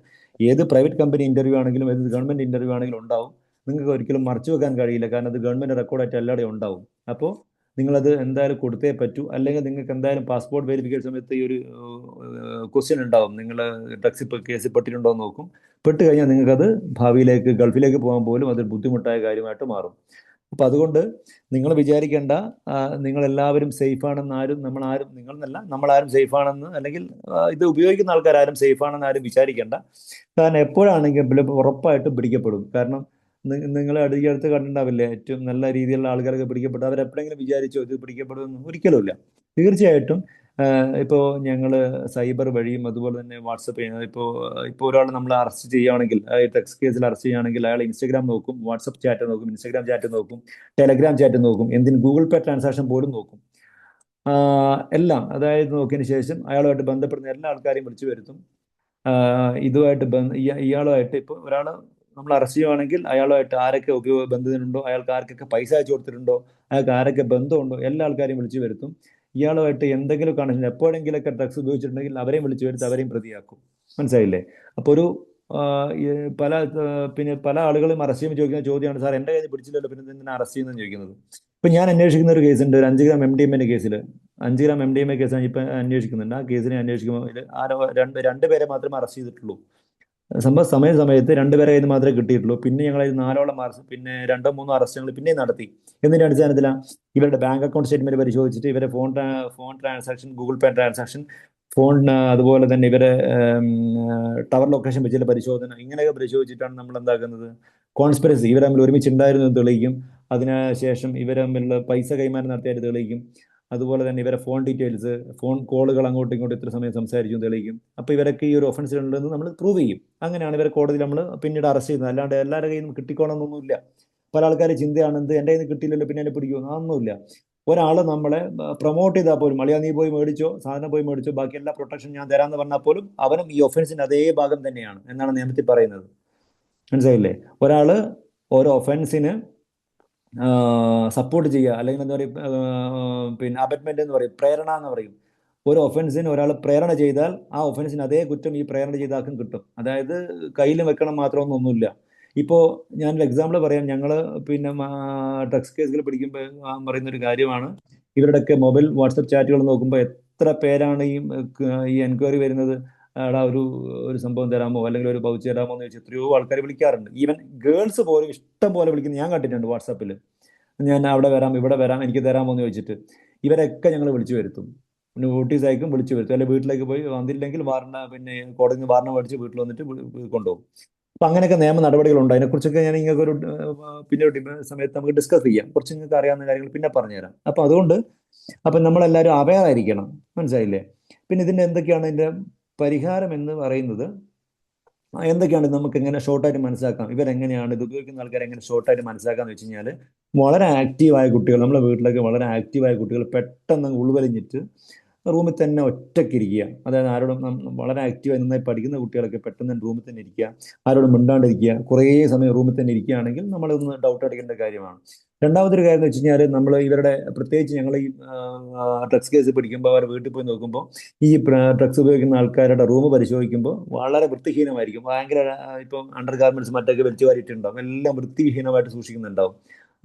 ഏത് പ്രൈവറ്റ് കമ്പനി ഇന്റർവ്യൂ ആണെങ്കിലും ഏത് ഗവൺമെന്റ് ഇന്റർവ്യൂ ആണെങ്കിലും ഉണ്ടാവും. നിങ്ങൾക്ക് ഒരിക്കലും മറച്ചു വെക്കാൻ കഴിയില്ല, കാരണം അത് ഗവൺമെന്റ് റെക്കോർഡായിട്ട് എല്ലാവരുടെയും ഉണ്ടാവും. അപ്പോൾ നിങ്ങളത് എന്തായാലും കൊടുത്തേ പറ്റൂ. അല്ലെങ്കിൽ നിങ്ങൾക്ക് എന്തായാലും പാസ്പോർട്ട് വെരിഫിക്കേഷൻ സമയത്ത് ഈ ഒരു ക്വസ്റ്റ്യൻ ഉണ്ടാവും, നിങ്ങൾ ഡ്രഗ്സ് കേസിൽ പെട്ടിട്ടുണ്ടോ എന്ന് നോക്കും. പെട്ട് കഴിഞ്ഞാൽ നിങ്ങൾക്കത് ഭാവിയിലേക്ക് ഗൾഫിലേക്ക് പോകാൻ പോലും അതൊരു ബുദ്ധിമുട്ടായ കാര്യമായിട്ട് മാറും. അപ്പൊ അതുകൊണ്ട് നിങ്ങൾ വിചാരിക്കേണ്ട നിങ്ങൾ എല്ലാവരും സേഫ് ആണെന്ന് നമ്മളാരും സേഫ് ആണെന്ന്, അല്ലെങ്കിൽ ഇത് ഉപയോഗിക്കുന്ന ആൾക്കാരും സേഫ് ആണെന്ന് ആരും വിചാരിക്കേണ്ട. കാരണം എപ്പോഴാണെങ്കിലും ഉറപ്പായിട്ടും പിടിക്കപ്പെടും. കാരണം നിങ്ങൾ അടുത്ത് കണ്ടിട്ടുണ്ടാവില്ലേ, ഏറ്റവും നല്ല രീതിയിലുള്ള ആൾക്കാരൊക്കെ പിടിക്കപ്പെട്ടു. അവരെപ്പോഴെങ്കിലും വിചാരിച്ചോ ഇത് പിടിക്കപ്പെടുമെന്ന്? ഒരിക്കലുമില്ല. തീർച്ചയായിട്ടും ഇപ്പോൾ ഞങ്ങൾ സൈബർ വഴിയും അതുപോലെ തന്നെ വാട്സപ്പ് ഇപ്പോൾ ഒരാൾ നമ്മൾ അറസ്റ്റ് ചെയ്യുകയാണെങ്കിൽ, ഡ്രഗ്സ് കേസിൽ അറസ്റ്റ് ചെയ്യുകയാണെങ്കിൽ അയാൾ ഇൻസ്റ്റാഗ്രാം നോക്കും, വാട്സപ്പ് ചാറ്റ് നോക്കും, ഇൻസ്റ്റാഗ്രാം ചാറ്റ് നോക്കും, ടെലഗ്രാം ചാറ്റ് നോക്കും, എന്തിന് ഗൂഗിൾ പേ ട്രാൻസാക്ഷൻ പോലും നോക്കും. എല്ലാം അതായത് നോക്കിയതിന് ശേഷം അയാളുമായിട്ട് ബന്ധപ്പെടുന്ന എല്ലാ ആൾക്കാരെയും വിളിച്ചു വരുത്തും. ഇയാളുമായിട്ട് ഇപ്പോൾ ഒരാൾ നമ്മൾ അറസ്റ്റ് ചെയ്യുവാണെങ്കിൽ അയാളുമായിട്ട് ആരൊക്കെ ബന്ധത്തിനുണ്ടോ, അയാൾക്ക് ആർക്കൊക്കെ പൈസ അയച്ചു കൊടുത്തിട്ടുണ്ടോ, അയാൾക്ക് ആരൊക്കെ ബന്ധമുണ്ടോ, എല്ലാ ആൾക്കാരെയും വിളിച്ചു വരുത്തും. ഇയാളുമായിട്ട് എന്തെങ്കിലും കണക്ഷൻ എപ്പോഴെങ്കിലൊക്കെ ഡ്രഗ്സ് ഉപയോഗിച്ചിട്ടുണ്ടെങ്കിൽ അവരെയും വിളിച്ചു വരുത്തി അവരെയും പ്രതിയാക്കും. മനസ്സിലായില്ലേ? അപ്പോൾ പല ആളുകളും അറസ്റ്റ് ചെയ്യുമ്പോൾ ചോദിക്കുന്ന ചോദ്യമാണ്, സാർ എൻ്റെ കയ്യിൽ പിടിച്ചില്ലല്ലോ, പിന്നെ എന്തിനാ അറസ്റ്റ് ചെയ്യുന്നതെന്ന് ചോദിക്കുന്നത്. ഇപ്പം ഞാൻ അന്വേഷിക്കുന്ന ഒരു കേസുണ്ട്, ഒരു 5 ഗ്രാം MDMA കേസിൽ. 5 ഗ്രാം MDMA കേസാണ് ഇപ്പം അന്വേഷിക്കുന്നുണ്ട്. ആ കേസിനെ അന്വേഷിക്കുമ്പോൾ രണ്ടുപേരെ മാത്രമേ അറസ്റ്റ് ചെയ്തിട്ടുള്ളൂ. സമയത്ത് 2 പേരെ കയ്യിൽ നിന്ന് മാത്രമേ കിട്ടിയിട്ടുള്ളൂ. പിന്നെ ഞങ്ങൾ 4ഓളം പിന്നെ 2-3 അറസ്റ്റ് പിന്നെയും നടത്തി. എന്നതിന്റെ അടിസ്ഥാനത്തിലാണ് ഇവരുടെ ബാങ്ക് അക്കൗണ്ട് സ്റ്റേറ്റ്മെന്റ് പരിശോധിച്ചിട്ട് ഇവരെ ഫോൺ ട്രാൻസാക്ഷൻ, ഗൂഗിൾ പേ ട്രാൻസാക്ഷൻ, അതുപോലെ തന്നെ ഇവരെ ടവർ ലൊക്കേഷൻ വെച്ചുള്ള പരിശോധന, ഇങ്ങനെയൊക്കെ പരിശോധിച്ചിട്ടാണ് നമ്മൾ എന്താക്കുന്നത്, കോൺസ്പിറസി ഇവർ തമ്മിൽ ഒരുമിച്ച് ഉണ്ടായിരുന്നു എന്ന് തെളിയിക്കും. അതിനുശേഷം ഇവർ തമ്മിലുള്ള പൈസ കൈമാറ്റം നടത്തിയായിട്ട് തെളിയിക്കും. അതുപോലെ തന്നെ ഇവരെ ഫോൺ ഡീറ്റെയിൽസ്, ഫോൺ കോളുകൾ അങ്ങോട്ടും ഇങ്ങോട്ടും ഇത്ര സമയം സംസാരിച്ചു തെളിയിക്കും. അപ്പോൾ ഇവരൊക്കെ ഈ ഒരു ഒഫൻസിലുണ്ടെന്ന് നമ്മൾ പ്രൂവ് ചെയ്യും. അങ്ങനെയാണ് ഇവരെ കോടതിയിൽ നമ്മൾ പിന്നീട് അറസ്റ്റ് ചെയ്യുന്നത്. അല്ലാണ്ട് എല്ലാവരുടെ കയ്യിൽ നിന്ന് കിട്ടിക്കോണമെന്നൊന്നുമില്ല. പല ആൾക്കാർ ചിന്തയാണെന്ത്, എൻ്റെ കയ്യിൽ നിന്ന് കിട്ടിയില്ലല്ലോ പിന്നെ എന്നെ പിടിക്കുമോ, അതൊന്നുമില്ല. ഒരാൾ നമ്മളെ പ്രൊമോട്ട് ചെയ്താൽ പോലും, അളിയാ നീ പോയി മേടിച്ചോ, സാധനം പോയി മേടിച്ചോ, ബാക്കി എല്ലാ പ്രൊട്ടക്ഷൻ ഞാൻ തരാമെന്ന് പറഞ്ഞാൽ പോലും അവനും ഈ ഒഫൻസിന്റെ അതേ ഭാഗം തന്നെയാണ് എന്നാണ് നിയമത്തിൽ പറയുന്നത്. മനസ്സിലായില്ലേ? ഒരാൾ ഓരോ ഒഫൻസിന് സപ്പോർട്ട് ചെയ്യുക, അല്ലെങ്കിൽ എന്താ പറയുക, പിന്നെ അബറ്റ്മെന്റ് എന്ന് പറയും, പ്രേരണ എന്ന് പറയും. ഒരു ഒഫൻസിന് ഒരാൾ പ്രേരണ ചെയ്താൽ ആ ഒഫൻസിന് അതേ കുറ്റം ഈ പ്രേരണ ചെയ്ത ആൾക്കും കിട്ടും. അതായത് കയ്യിൽ വെക്കണം മാത്രമൊന്നുമില്ല. ഇപ്പോൾ ഞാനൊരു എക്സാമ്പിൾ പറയാം. ഞങ്ങൾ പിന്നെ ഡ്രഗ്സ് കേസുകൾ പിടിക്കുമ്പോൾ പറയുന്നൊരു കാര്യമാണ്, ഇവരുടെയൊക്കെ മൊബൈൽ വാട്സപ്പ് ചാറ്റുകൾ നോക്കുമ്പോൾ എത്ര പേരാണ് ഈ എൻക്വയറി വരുന്നത്. എടാ ഒരു സംഭവം തരാമോ, അല്ലെങ്കിൽ ഒരു പൗച്ച് തരാമോ എന്ന് ചോദിച്ചാൽ എത്രയോ ആൾക്കാർ വിളിക്കാറുണ്ട്. ഈവൻ ഗേൾസ് പോലും ഇഷ്ടം പോലെ വിളിക്കുന്നത് ഞാൻ കണ്ടിട്ടുണ്ട് വാട്സാപ്പിൽ. ഞാൻ അവിടെ വരാം ഇവിടെ വരാം എനിക്ക് തരാമോ എന്ന് ചോദിച്ചിട്ട് ഇവരൊക്കെ ഞങ്ങൾ വിളിച്ചു വരുത്തും. പിന്നെ നോട്ടീസ് അയക്കും, വിളിച്ചു വരുത്തും. അല്ലെങ്കിൽ വീട്ടിലേക്ക് പോയി വന്നില്ലെങ്കിൽ വാറണ്ട, പിന്നെ കോടതിയിൽ നിന്ന് വാറണ്ട മേടിച്ച് വീട്ടിൽ വന്നിട്ട് കൊണ്ടുപോകും. അപ്പൊ അങ്ങനെയൊക്കെ നിയമ നടപടികളുണ്ട്. അതിനെക്കുറിച്ചൊക്കെ ഞാൻ നിങ്ങൾക്ക് ഒരു പിന്നെ ഒരു സമയത്ത് നമുക്ക് ഡിസ്കസ് ചെയ്യാം. കുറച്ച് നിങ്ങൾക്ക് അറിയാവുന്ന കാര്യങ്ങൾ പിന്നെ പറഞ്ഞുതരാം. അപ്പൊ അതുകൊണ്ട് നമ്മളെല്ലാവരും അവെയർ ആയിരിക്കണം. മനസ്സിലായില്ലേ? പിന്നെ ഇതിന്റെ എന്തൊക്കെയാണ് ഇതിന്റെ പരിഹാരം എന്ന് പറയുന്നത്, എന്തൊക്കെയാണ് നമുക്ക് എങ്ങനെ ഷോർട്ടായിട്ട് മനസ്സിലാക്കാം, ഇവരെങ്ങനെയാണ് ഇത് ഉപയോഗിക്കുന്ന ആൾക്കാരെ എങ്ങനെ ഷോർട്ടായിട്ട് മനസ്സിലാക്കാന്ന് വെച്ച് കഴിഞ്ഞാൽ, വളരെ ആക്റ്റീവായ കുട്ടികൾ, നമ്മുടെ വീട്ടിലൊക്കെ വളരെ ആക്റ്റീവായ കുട്ടികൾ പെട്ടെന്ന് ഉൾവലിഞ്ഞിട്ട് റൂമിൽ തന്നെ ഒറ്റയ്ക്കിരിക്കുക. അതായത് ആരോടും വളരെ ആക്റ്റീവായി നന്നായി പഠിക്കുന്ന കുട്ടികളൊക്കെ പെട്ടെന്ന് റൂമിൽ തന്നെ ഇരിക്കുക, ആരോടും മിണ്ടാണ്ടിരിക്കുക. കുറേ സമയം റൂമിൽ തന്നെ ഇരിക്കുകയാണെങ്കിൽ നമ്മളൊന്ന് ഡൗട്ട് അടിക്കേണ്ട കാര്യമാണ്. രണ്ടാമതൊരു കാര്യം എന്ന് വെച്ച് കഴിഞ്ഞാൽ, നമ്മൾ ഇവരുടെ പ്രത്യേകിച്ച് ഞങ്ങൾ ഈ ഡ്രഗ്സ് കേസ് പിടിക്കുമ്പോൾ അവർ വീട്ടിൽ പോയി നോക്കുമ്പോൾ ഈ ഡ്രഗ്സ് ഉപയോഗിക്കുന്ന ആൾക്കാരുടെ റൂം പരിശോധിക്കുമ്പോൾ വളരെ വൃത്തിഹീനമായിരിക്കും. ഭയങ്കര ഇപ്പം അണ്ടർ ഗാർമെന്റ്സ് മറ്റൊക്കെ വലിച്ചു വാരിയിട്ടുണ്ടാവും, എല്ലാം വൃത്തിഹീനമായിട്ട് സൂക്ഷിക്കുന്നുണ്ടാവും.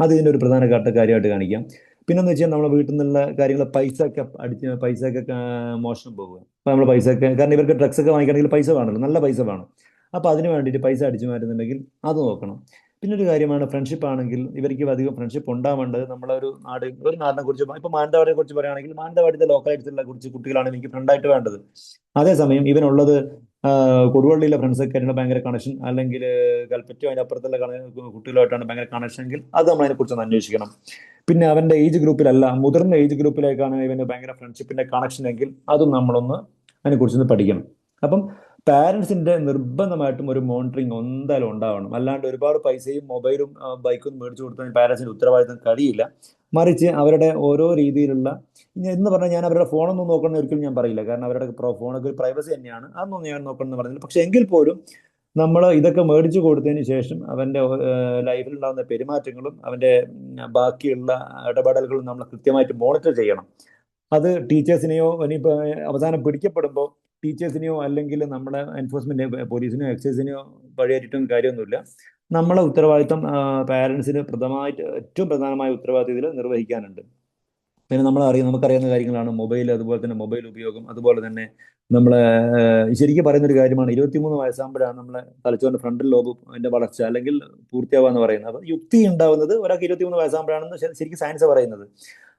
അത് ഇതിൻ്റെ ഒരു പ്രധാന കാര്യമായിട്ട് കാണിക്കാം. പിന്നെന്ന് വെച്ചാൽ നമ്മുടെ വീട്ടിൽ നിന്നുള്ള കാര്യങ്ങൾ, പൈസ ഒക്കെ മോഷണം പോകുക. അപ്പൊ നമ്മൾ പൈസ ഒക്കെ, കാരണം ഇവർക്ക് ഡ്രഗ്സ് ഒക്കെ വാങ്ങിക്കണമെങ്കിൽ പൈസ വേണമല്ലോ, നല്ല പൈസ വേണം. അപ്പൊ അതിന് വേണ്ടിയിട്ട് പൈസ അടിച്ചു മാറ്റുന്നുണ്ടെങ്കിൽ അത് നോക്കണം. പിന്നെ ഒരു കാര്യമാണ് ഫ്രണ്ട്ഷിപ്പ് ആണെങ്കിൽ, ഇവർക്ക് അധികം ഫ്രണ്ട്ഷിപ്പ് ഉണ്ടാവേണ്ടത് നമ്മളെ ഒരു നാടിനെ കുറിച്ച്, ഇപ്പൊ മാനന്തവാടിയെ കുറിച്ച് പറയുകയാണെങ്കിൽ മാനന്തവാടിയുടെ ലോക്കലായിട്ടുള്ള കുറച്ച് കുട്ടികളാണ് എനിക്ക് ഫ്രണ്ടായിട്ട് വേണ്ടത്. അതേസമയം ഇവനുള്ളത് കൊടുവള്ളിയിലെ ഫ്രണ്ട്സൊക്കെ ആയിട്ട് ഭയങ്കര കണക്ഷൻ, അല്ലെങ്കിൽ കൽപ്പറ്റയോ അതിന്റെ അപ്പുറത്തുള്ള കുട്ടികളുമായിട്ടാണ് ഭയങ്കര കണക്ഷൻ എങ്കിൽ അത് നമ്മൾ അതിനെക്കുറിച്ച് ഒന്ന് അന്വേഷിക്കണം. പിന്നെ അവന്റെ ഏജ് ഗ്രൂപ്പിലല്ല, മുതിർന്ന ഏജ് ഗ്രൂപ്പിലേക്കാണ് ഇവന് ഭയങ്കര ഫ്രണ്ട്ഷിപ്പിന്റെ കണക്ഷൻ എങ്കിൽ അതും നമ്മളൊന്ന് അതിനെക്കുറിച്ചൊന്ന് പഠിക്കണം. അപ്പം പാരന്റ്സിന്റെ നിർബന്ധമായിട്ടും ഒരു മോണിറ്ററിങ് എന്തായാലും ഉണ്ടാവണം. അല്ലാണ്ട് ഒരുപാട് പൈസയും മൊബൈലും ബൈക്കും മേടിച്ചു കൊടുത്താൽ പാരന്റ്സിന്റെ ഉത്തരവാദിത്തം കഴിയില്ല. മറിച്ച് അവരുടെ ഓരോ രീതിയിലുള്ള, എന്ന് പറഞ്ഞാൽ ഞാൻ അവരുടെ ഫോണൊന്നും നോക്കണം ഒരിക്കലും ഞാൻ പറയില്ല, കാരണം അവരുടെ ഫോണൊക്കെ ഒരു പ്രൈവസി തന്നെയാണ്, അതൊന്നും ഞാൻ നോക്കണം എന്ന് പറഞ്ഞില്ല. പക്ഷെ എങ്കിൽ പോലും നമ്മൾ ഇതൊക്കെ മേടിച്ചു കൊടുത്തതിന് ശേഷം അവന്റെ ലൈഫിൽ ഉണ്ടാകുന്ന പെരുമാറ്റങ്ങളും അവന്റെ ബാക്കിയുള്ള ഇടപെടലുകളും നമ്മൾ കൃത്യമായിട്ട് മോണിറ്റർ ചെയ്യണം. അത് ടീച്ചേഴ്സിനെയോ, ഇനിയിപ്പോൾ അവസാനം പിടിക്കപ്പെടുമ്പോൾ ടീച്ചേഴ്സിനെയോ അല്ലെങ്കിൽ നമ്മുടെ എൻഫോഴ്സ്മെന്റ് പോലീസിനെയോ എക്സൈസിനെയോ പഴിയേറ്റിട്ടും കാര്യമൊന്നുമില്ല. നമ്മളെ ഉത്തരവാദിത്തം പാരന്റ്സിന് ഏറ്റവും പ്രധാനമായ ഉത്തരവാദിത്തം ഇതിൽ നിർവഹിക്കാനുണ്ട്. പിന്നെ നമുക്കറിയാവുന്ന കാര്യങ്ങളാണ് മൊബൈൽ, അതുപോലെ തന്നെ മൊബൈൽ ഉപയോഗം. അതുപോലെ തന്നെ നമ്മളെ ശരിക്കും പറയുന്ന ഒരു കാര്യമാണ്, 23 വയസ്സാകുമ്പോഴാണ് നമ്മളെ തലച്ചോറിന്റെ ഫ്രണ്ടൽ ലോബ് അതിന്റെ വളർച്ച അല്ലെങ്കിൽ പൂർത്തിയാവുക എന്ന് പറയുന്നത്. അപ്പൊ യുക്തി ഉണ്ടാവുന്നത് ഒരാൾക്ക് 23 വയസ്സാകുമ്പോഴാണെന്ന് ശരിക്കും സയൻസ് പറയുന്നത്.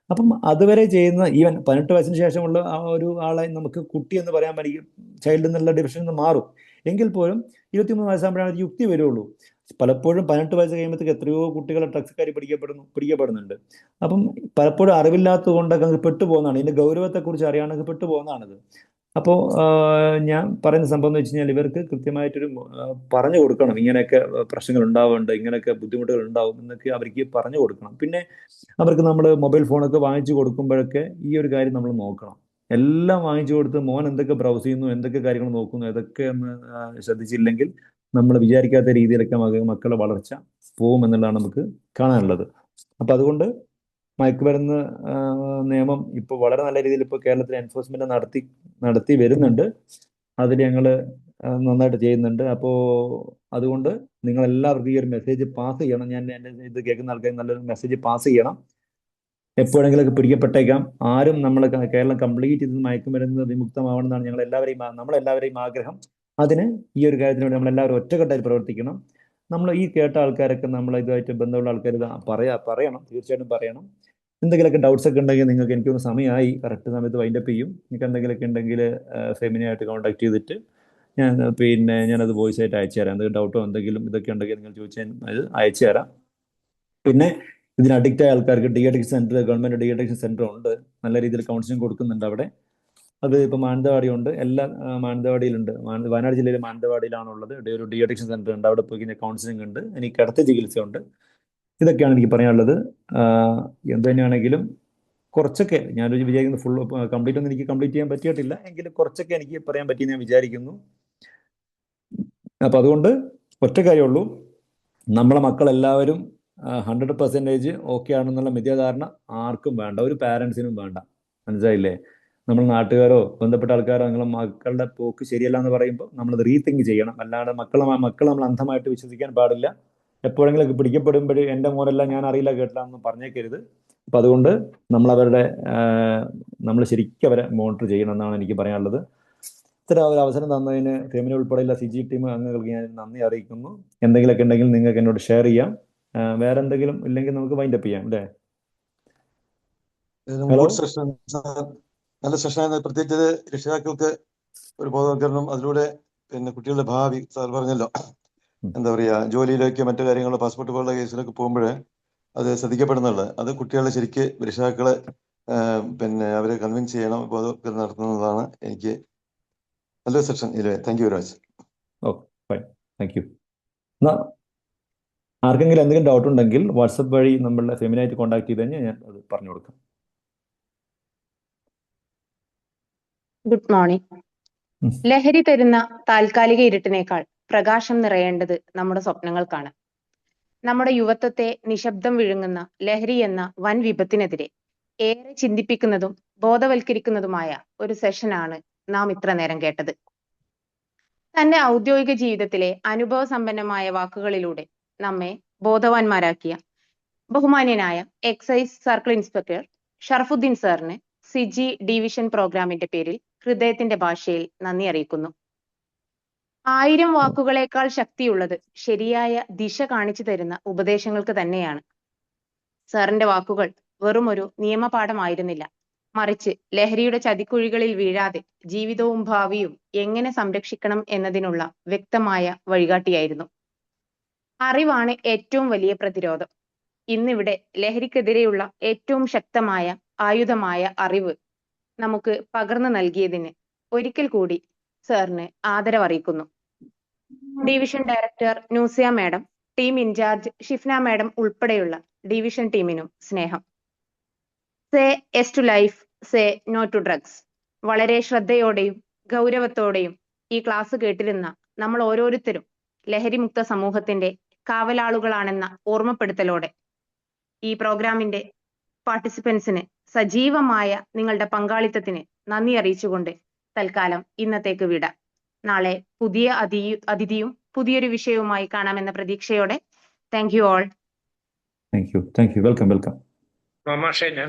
അപ്പം അതുവരെ ചെയ്യുന്ന, ഈവൻ 18 വയസ്സിന് ശേഷമുള്ള ആ ഒരു ആളെ നമുക്ക് കുട്ടി എന്ന് പറയാൻ പറ്റും, ചൈൽഡ് എന്നുള്ള ഡിവിഷൻ നിന്ന് മാറും. എങ്കിൽ പോലും 23 വയസ്സാകുമ്പോഴാണ് യുക്തി വരുള്ളൂ. പലപ്പോഴും 18 വയസ്സ് കഴിയുമ്പോഴത്തേക്ക് എത്രയോ കുട്ടികളെ ഡ്രഗ്സുകാർ പിടിക്കപ്പെടുന്നുണ്ട്. അപ്പം പലപ്പോഴും അറിവില്ലാത്തത് കൊണ്ടൊക്കെ അങ്ങ് പെട്ടുപോകുന്നതാണ്. ഇതിന്റെ ഗൗരവത്തെക്കുറിച്ച് അറിയാണെങ്കിൽ പെട്ടുപോകുന്നതാണിത്. അപ്പോൾ ഞാൻ പറയുന്ന സംഭവം എന്ന് വെച്ച് കഴിഞ്ഞാൽ, ഇവർക്ക് കൃത്യമായിട്ടൊരു പറഞ്ഞു കൊടുക്കണം, ഇങ്ങനെയൊക്കെ പ്രശ്നങ്ങൾ ഉണ്ടാവുന്നുണ്ട്, ഇങ്ങനെയൊക്കെ ബുദ്ധിമുട്ടുകൾ ഉണ്ടാവും എന്നൊക്കെ അവർക്ക് പറഞ്ഞു കൊടുക്കണം. പിന്നെ അവർക്ക് നമ്മൾ മൊബൈൽ ഫോണൊക്കെ വാങ്ങിച്ചു കൊടുക്കുമ്പോഴൊക്കെ ഈ ഒരു കാര്യം നമ്മൾ നോക്കണം. എല്ലാം വാങ്ങിച്ചു കൊടുത്ത് മോൻ എന്തൊക്കെ ബ്രൗസ് ചെയ്യുന്നു, എന്തൊക്കെ കാര്യങ്ങൾ നോക്കുന്നു, ഇതൊക്കെ ഒന്ന് ശ്രദ്ധിച്ചില്ലെങ്കിൽ നമ്മൾ വിചാരിക്കാത്ത രീതിയിലൊക്കെ മക്കളുടെ വളർച്ച പോകും എന്നുള്ളതാണ് നമുക്ക് കാണാനുള്ളത്. അപ്പൊ അതുകൊണ്ട് മയക്കുമരുന്ന് നിയമം ഇപ്പോൾ വളരെ നല്ല രീതിയിൽ ഇപ്പോൾ കേരളത്തിൽ എൻഫോഴ്സ്മെന്റ് നടത്തി വരുന്നുണ്ട്. അതിൽ ഞങ്ങൾ നന്നായിട്ട് ചെയ്യുന്നുണ്ട്. അപ്പോൾ അതുകൊണ്ട് നിങ്ങൾ എല്ലാവർക്കും ഈ ഒരു മെസ്സേജ് പാസ് ചെയ്യണം. എൻ്റെ ഇത് കേൾക്കുന്ന ആൾക്കാർ നല്ലൊരു മെസ്സേജ് പാസ് ചെയ്യണം. എപ്പോഴെങ്കിലൊക്കെ പിടിക്കപ്പെട്ടേക്കാം. ആരും നമ്മൾ കേരളം കംപ്ലീറ്റ് ഇത് മയക്കുമരുന്ന് വിമുക്തമാവണം എന്നാണ് നമ്മളെല്ലാവരെയും ആഗ്രഹം. അതിന് ഈ ഒരു കാര്യത്തിന് വേണ്ടി നമ്മളെല്ലാവരും ഒറ്റക്കെട്ടായി പ്രവർത്തിക്കണം. നമ്മൾ ഈ കേട്ട ആൾക്കാരൊക്കെ നമ്മൾ ഇതുമായിട്ട് ബന്ധമുള്ള ആൾക്കാർ പറയണം, തീർച്ചയായിട്ടും പറയണം. എന്തെങ്കിലുമൊക്കെ ഡൗട്ട്സ് ഒക്കെ ഉണ്ടെങ്കിൽ നിങ്ങൾക്ക്, എനിക്കൊന്ന് സമയമായി, കറക്റ്റ് സമയത്ത് വൈൻഡപ്പ് ചെയ്യും. നിങ്ങൾക്ക് എന്തെങ്കിലുമൊക്കെ ഉണ്ടെങ്കിൽ ഫെമിനിയായിട്ട് കോൺടാക്ട് ചെയ്തിട്ട് ഞാനത് വോയിസ് ആയിട്ട് അയച്ചു തരാം. എന്തെങ്കിലും ഡൗട്ടോ എന്തെങ്കിലും ഇതൊക്കെ ഉണ്ടെങ്കിൽ നിങ്ങൾ ചോദിച്ചാൽ അത് അയച്ചു തരാം. പിന്നെ ഇതിന് അഡിക്റ്റ് ആയ ആൾക്കാർക്ക് ഗവൺമെന്റ് ഡി അഡിക്ഷൻ സെന്റർ ഉണ്ട്. നല്ല രീതിയിൽ കൗൺസിലിംഗ് കൊടുക്കുന്നുണ്ട് അവിടെ. അത് ഇപ്പൊ മാനന്തവാടി ഉണ്ട്, എല്ലാ മാനന്തവാടിയിലുണ്ട്. വയനാട് ജില്ലയിലെ മാനന്തവാടിയിലാണുള്ളത്. ഒരു ഡി അഡിക്ഷൻ സെന്റർ ഉണ്ട്. അവിടെ പോയി കഴിഞ്ഞാൽ കൗൺസിലിംഗ് ഉണ്ട്, എനിക്ക് അടുത്ത ചികിത്സയുണ്ട്. ഇതൊക്കെയാണ് എനിക്ക് പറയാനുള്ളത്. എന്ത് തന്നെയാണെങ്കിലും കുറച്ചൊക്കെ ഞാനൊരു വിചാരിക്കുന്നു, ഫുൾ കംപ്ലീറ്റ് ഒന്നും എനിക്ക് കംപ്ലീറ്റ് ചെയ്യാൻ പറ്റിയിട്ടില്ല, എങ്കിലും കുറച്ചൊക്കെ എനിക്ക് പറയാൻ പറ്റിയെന്ന് ഞാൻ വിചാരിക്കുന്നു. അപ്പൊ അതുകൊണ്ട് ഒറ്റ കാര്യമുള്ളൂ, നമ്മളെ മക്കളെല്ലാവരും 100% ഓക്കെ ആണെന്നുള്ള മിഥ്യാധാരണ ആർക്കും വേണ്ട, ഒരു പാരന്റ്സിനും വേണ്ട. മനസ്സിലായില്ലേ? നമ്മൾ നാട്ടുകാരോ ബന്ധപ്പെട്ട ആൾക്കാരോ നിങ്ങളെ മക്കളുടെ പോക്ക് ശരിയല്ല എന്ന് പറയുമ്പോൾ നമ്മളത് റീതിങ്ക് ചെയ്യണം. അല്ലാണ്ട് മക്കളെ നമ്മൾ അന്ധമായിട്ട് വിശ്വസിക്കാൻ പാടില്ല. എപ്പോഴെങ്കിലും പിടിക്കപ്പെടുമ്പോൾ എൻ്റെ മോനല്ല, ഞാൻ അറിയില്ല കേട്ടില്ല എന്ന് പറഞ്ഞേക്കരുത്. അപ്പൊ അതുകൊണ്ട് നമ്മൾ ശരിക്കും അവരെ മോണിറ്റർ ചെയ്യണം എന്നാണ് എനിക്ക് പറയാനുള്ളത്. ഇത്തരം ഒരു അവസരം തന്നതിന് ഫെമിനി ഉൾപ്പെടെയുള്ള CG ടീം അംഗങ്ങൾക്ക് ഞാൻ നന്ദി അറിയിക്കുന്നു. എന്തെങ്കിലുമൊക്കെ ഉണ്ടെങ്കിൽ നിങ്ങൾക്ക് എന്നോട് ഷെയർ ചെയ്യാം. വേറെ എന്തെങ്കിലും ഇല്ലെങ്കിൽ നമുക്ക് വൈൻഡപ്പ് ചെയ്യാം അല്ലേ? ഹലോ. ഗുഡ് സെഷൻ, നല്ല സെഷനാണ്. പ്രത്യേകിച്ച് ഇത് രക്ഷിതാക്കൾക്ക് ഒരു ബോധവൽക്കരണം, അതിലൂടെ പിന്നെ കുട്ടികളുടെ ഭാവി, സാർ പറഞ്ഞല്ലോ, എന്താ പറയുക, ജോലിയിലേക്ക് മറ്റു കാര്യങ്ങൾ, പാസ്പോർട്ട് പോലുള്ള കേസിലൊക്കെ പോകുമ്പോൾ അത് ശ്രദ്ധിക്കപ്പെടുന്നുള്ളത്. അത് കുട്ടികളെ ശരിക്ക് രക്ഷിതാക്കളെ പിന്നെ അവരെ കൺവിൻസ് ചെയ്യണം, ബോധവൽക്കരണം നടത്തുന്നതാണ്. എനിക്ക് നല്ലൊരു സെഷൻ ഇല്ലേ. Thank you very much. Okay, fine, thank you. എന്നാൽ ആർക്കെങ്കിലും എന്തെങ്കിലും ഡൗട്ട് ഉണ്ടെങ്കിൽ വാട്സപ്പ് വഴി നമ്മളുടെ ഫെമിനായിട്ട് കോൺടാക്ട് ചെയ്ത് കഴിഞ്ഞാൽ ഞാൻ അത് പറഞ്ഞു കൊടുക്കാം. Good morning. ലഹരി തരുന്ന താൽക്കാലിക ഇരുട്ടിനേക്കാൾ പ്രകാശം നിറയേണ്ടത് നമ്മുടെ സ്വപ്നങ്ങൾക്കാണ്. നമ്മുടെ യുവത്വത്തെ നിശബ്ദം വിഴുങ്ങുന്ന ലഹരി എന്ന വൻ വിപത്തിനെതിരെ ഏറെ ചിന്തിപ്പിക്കുന്നതും ബോധവൽക്കരിക്കുന്നതുമായ ഒരു സെഷനാണ് നാം ഇത്ര നേരം കേട്ടത്. തന്റെ ഔദ്യോഗിക ജീവിതത്തിലെ അനുഭവ സമ്പന്നമായ വാക്കുകളിലൂടെ നമ്മെ ബോധവാന്മാരാക്കിയ ബഹുമാന്യനായ എക്സൈസ് സർക്കിൾ ഇൻസ്പെക്ടർ ഷറഫുദ്ദീൻ സാറിന് സിജി ഡിവിഷൻ പ്രോഗ്രാമിന്റെ പേരിൽ ഹൃദയത്തിന്റെ ഭാഷയിൽ നന്ദി അറിയിക്കുന്നു. 1000 വാക്കുകളേക്കാൾ ശക്തിയുള്ളത് ശരിയായ ദിശ കാണിച്ചു തരുന്ന ഉപദേശങ്ങൾക്ക് തന്നെയാണ്. സാറിന്റെ വാക്കുകൾ വെറും ഒരു നിയമപാഠമായിരുന്നില്ല, മറിച്ച് ലഹരിയുടെ ചതിക്കുഴികളിൽ വീഴാതെ ജീവിതവും ഭാവിയും എങ്ങനെ സംരക്ഷിക്കണം എന്നതിനുള്ള വ്യക്തമായ വഴികാട്ടിയായിരുന്നു. അറിവാണ് ഏറ്റവും വലിയ പ്രതിരോധം. ഇന്നിവിടെ ലഹരിക്കെതിരെയുള്ള ഏറ്റവും ശക്തമായ ആയുധമായ അറിവ് നമുക്ക് പകർന്നു നൽകിയതിന് ഒരിക്കൽ കൂടി സാറിന് ആദരവറിയിക്കുന്നു. Division director Nusiya madam, team incharge Shifna madam ഉൾപ്പെടെയുള്ള ഡിവിഷൻ ടീമിനും സ്നേഹം. Say yes to life, say no to drugs. വളരെ ശ്രദ്ധയോടെയും ഗൗരവത്തോടെയും ഈ ക്ലാസ് കേട്ടിരുന്ന നമ്മൾ ഓരോരുത്തരും ലഹരിമുക്ത സമൂഹത്തിന്റെ കാവലാളുകളാണെന്ന ഓർമ്മപ്പെടുത്തലോടെ ഈ പ്രോഗ്രാമിന്റെ പാർട്ടിസിപ്പൻസിന് സജീവമായ നിങ്ങളുടെ പങ്കാളിത്തത്തിന് നന്ദി അറിയിച്ചുകൊണ്ട് തൽക്കാലം ഇന്നത്തേക്ക് വിട. നാളെ പുതിയ അതിഥിയും പുതിയൊരു വിഷയവുമായി കാണാമെന്ന പ്രതീക്ഷയോടെ thank you all. Thank you, welcome. മാഷേ, ഞാൻ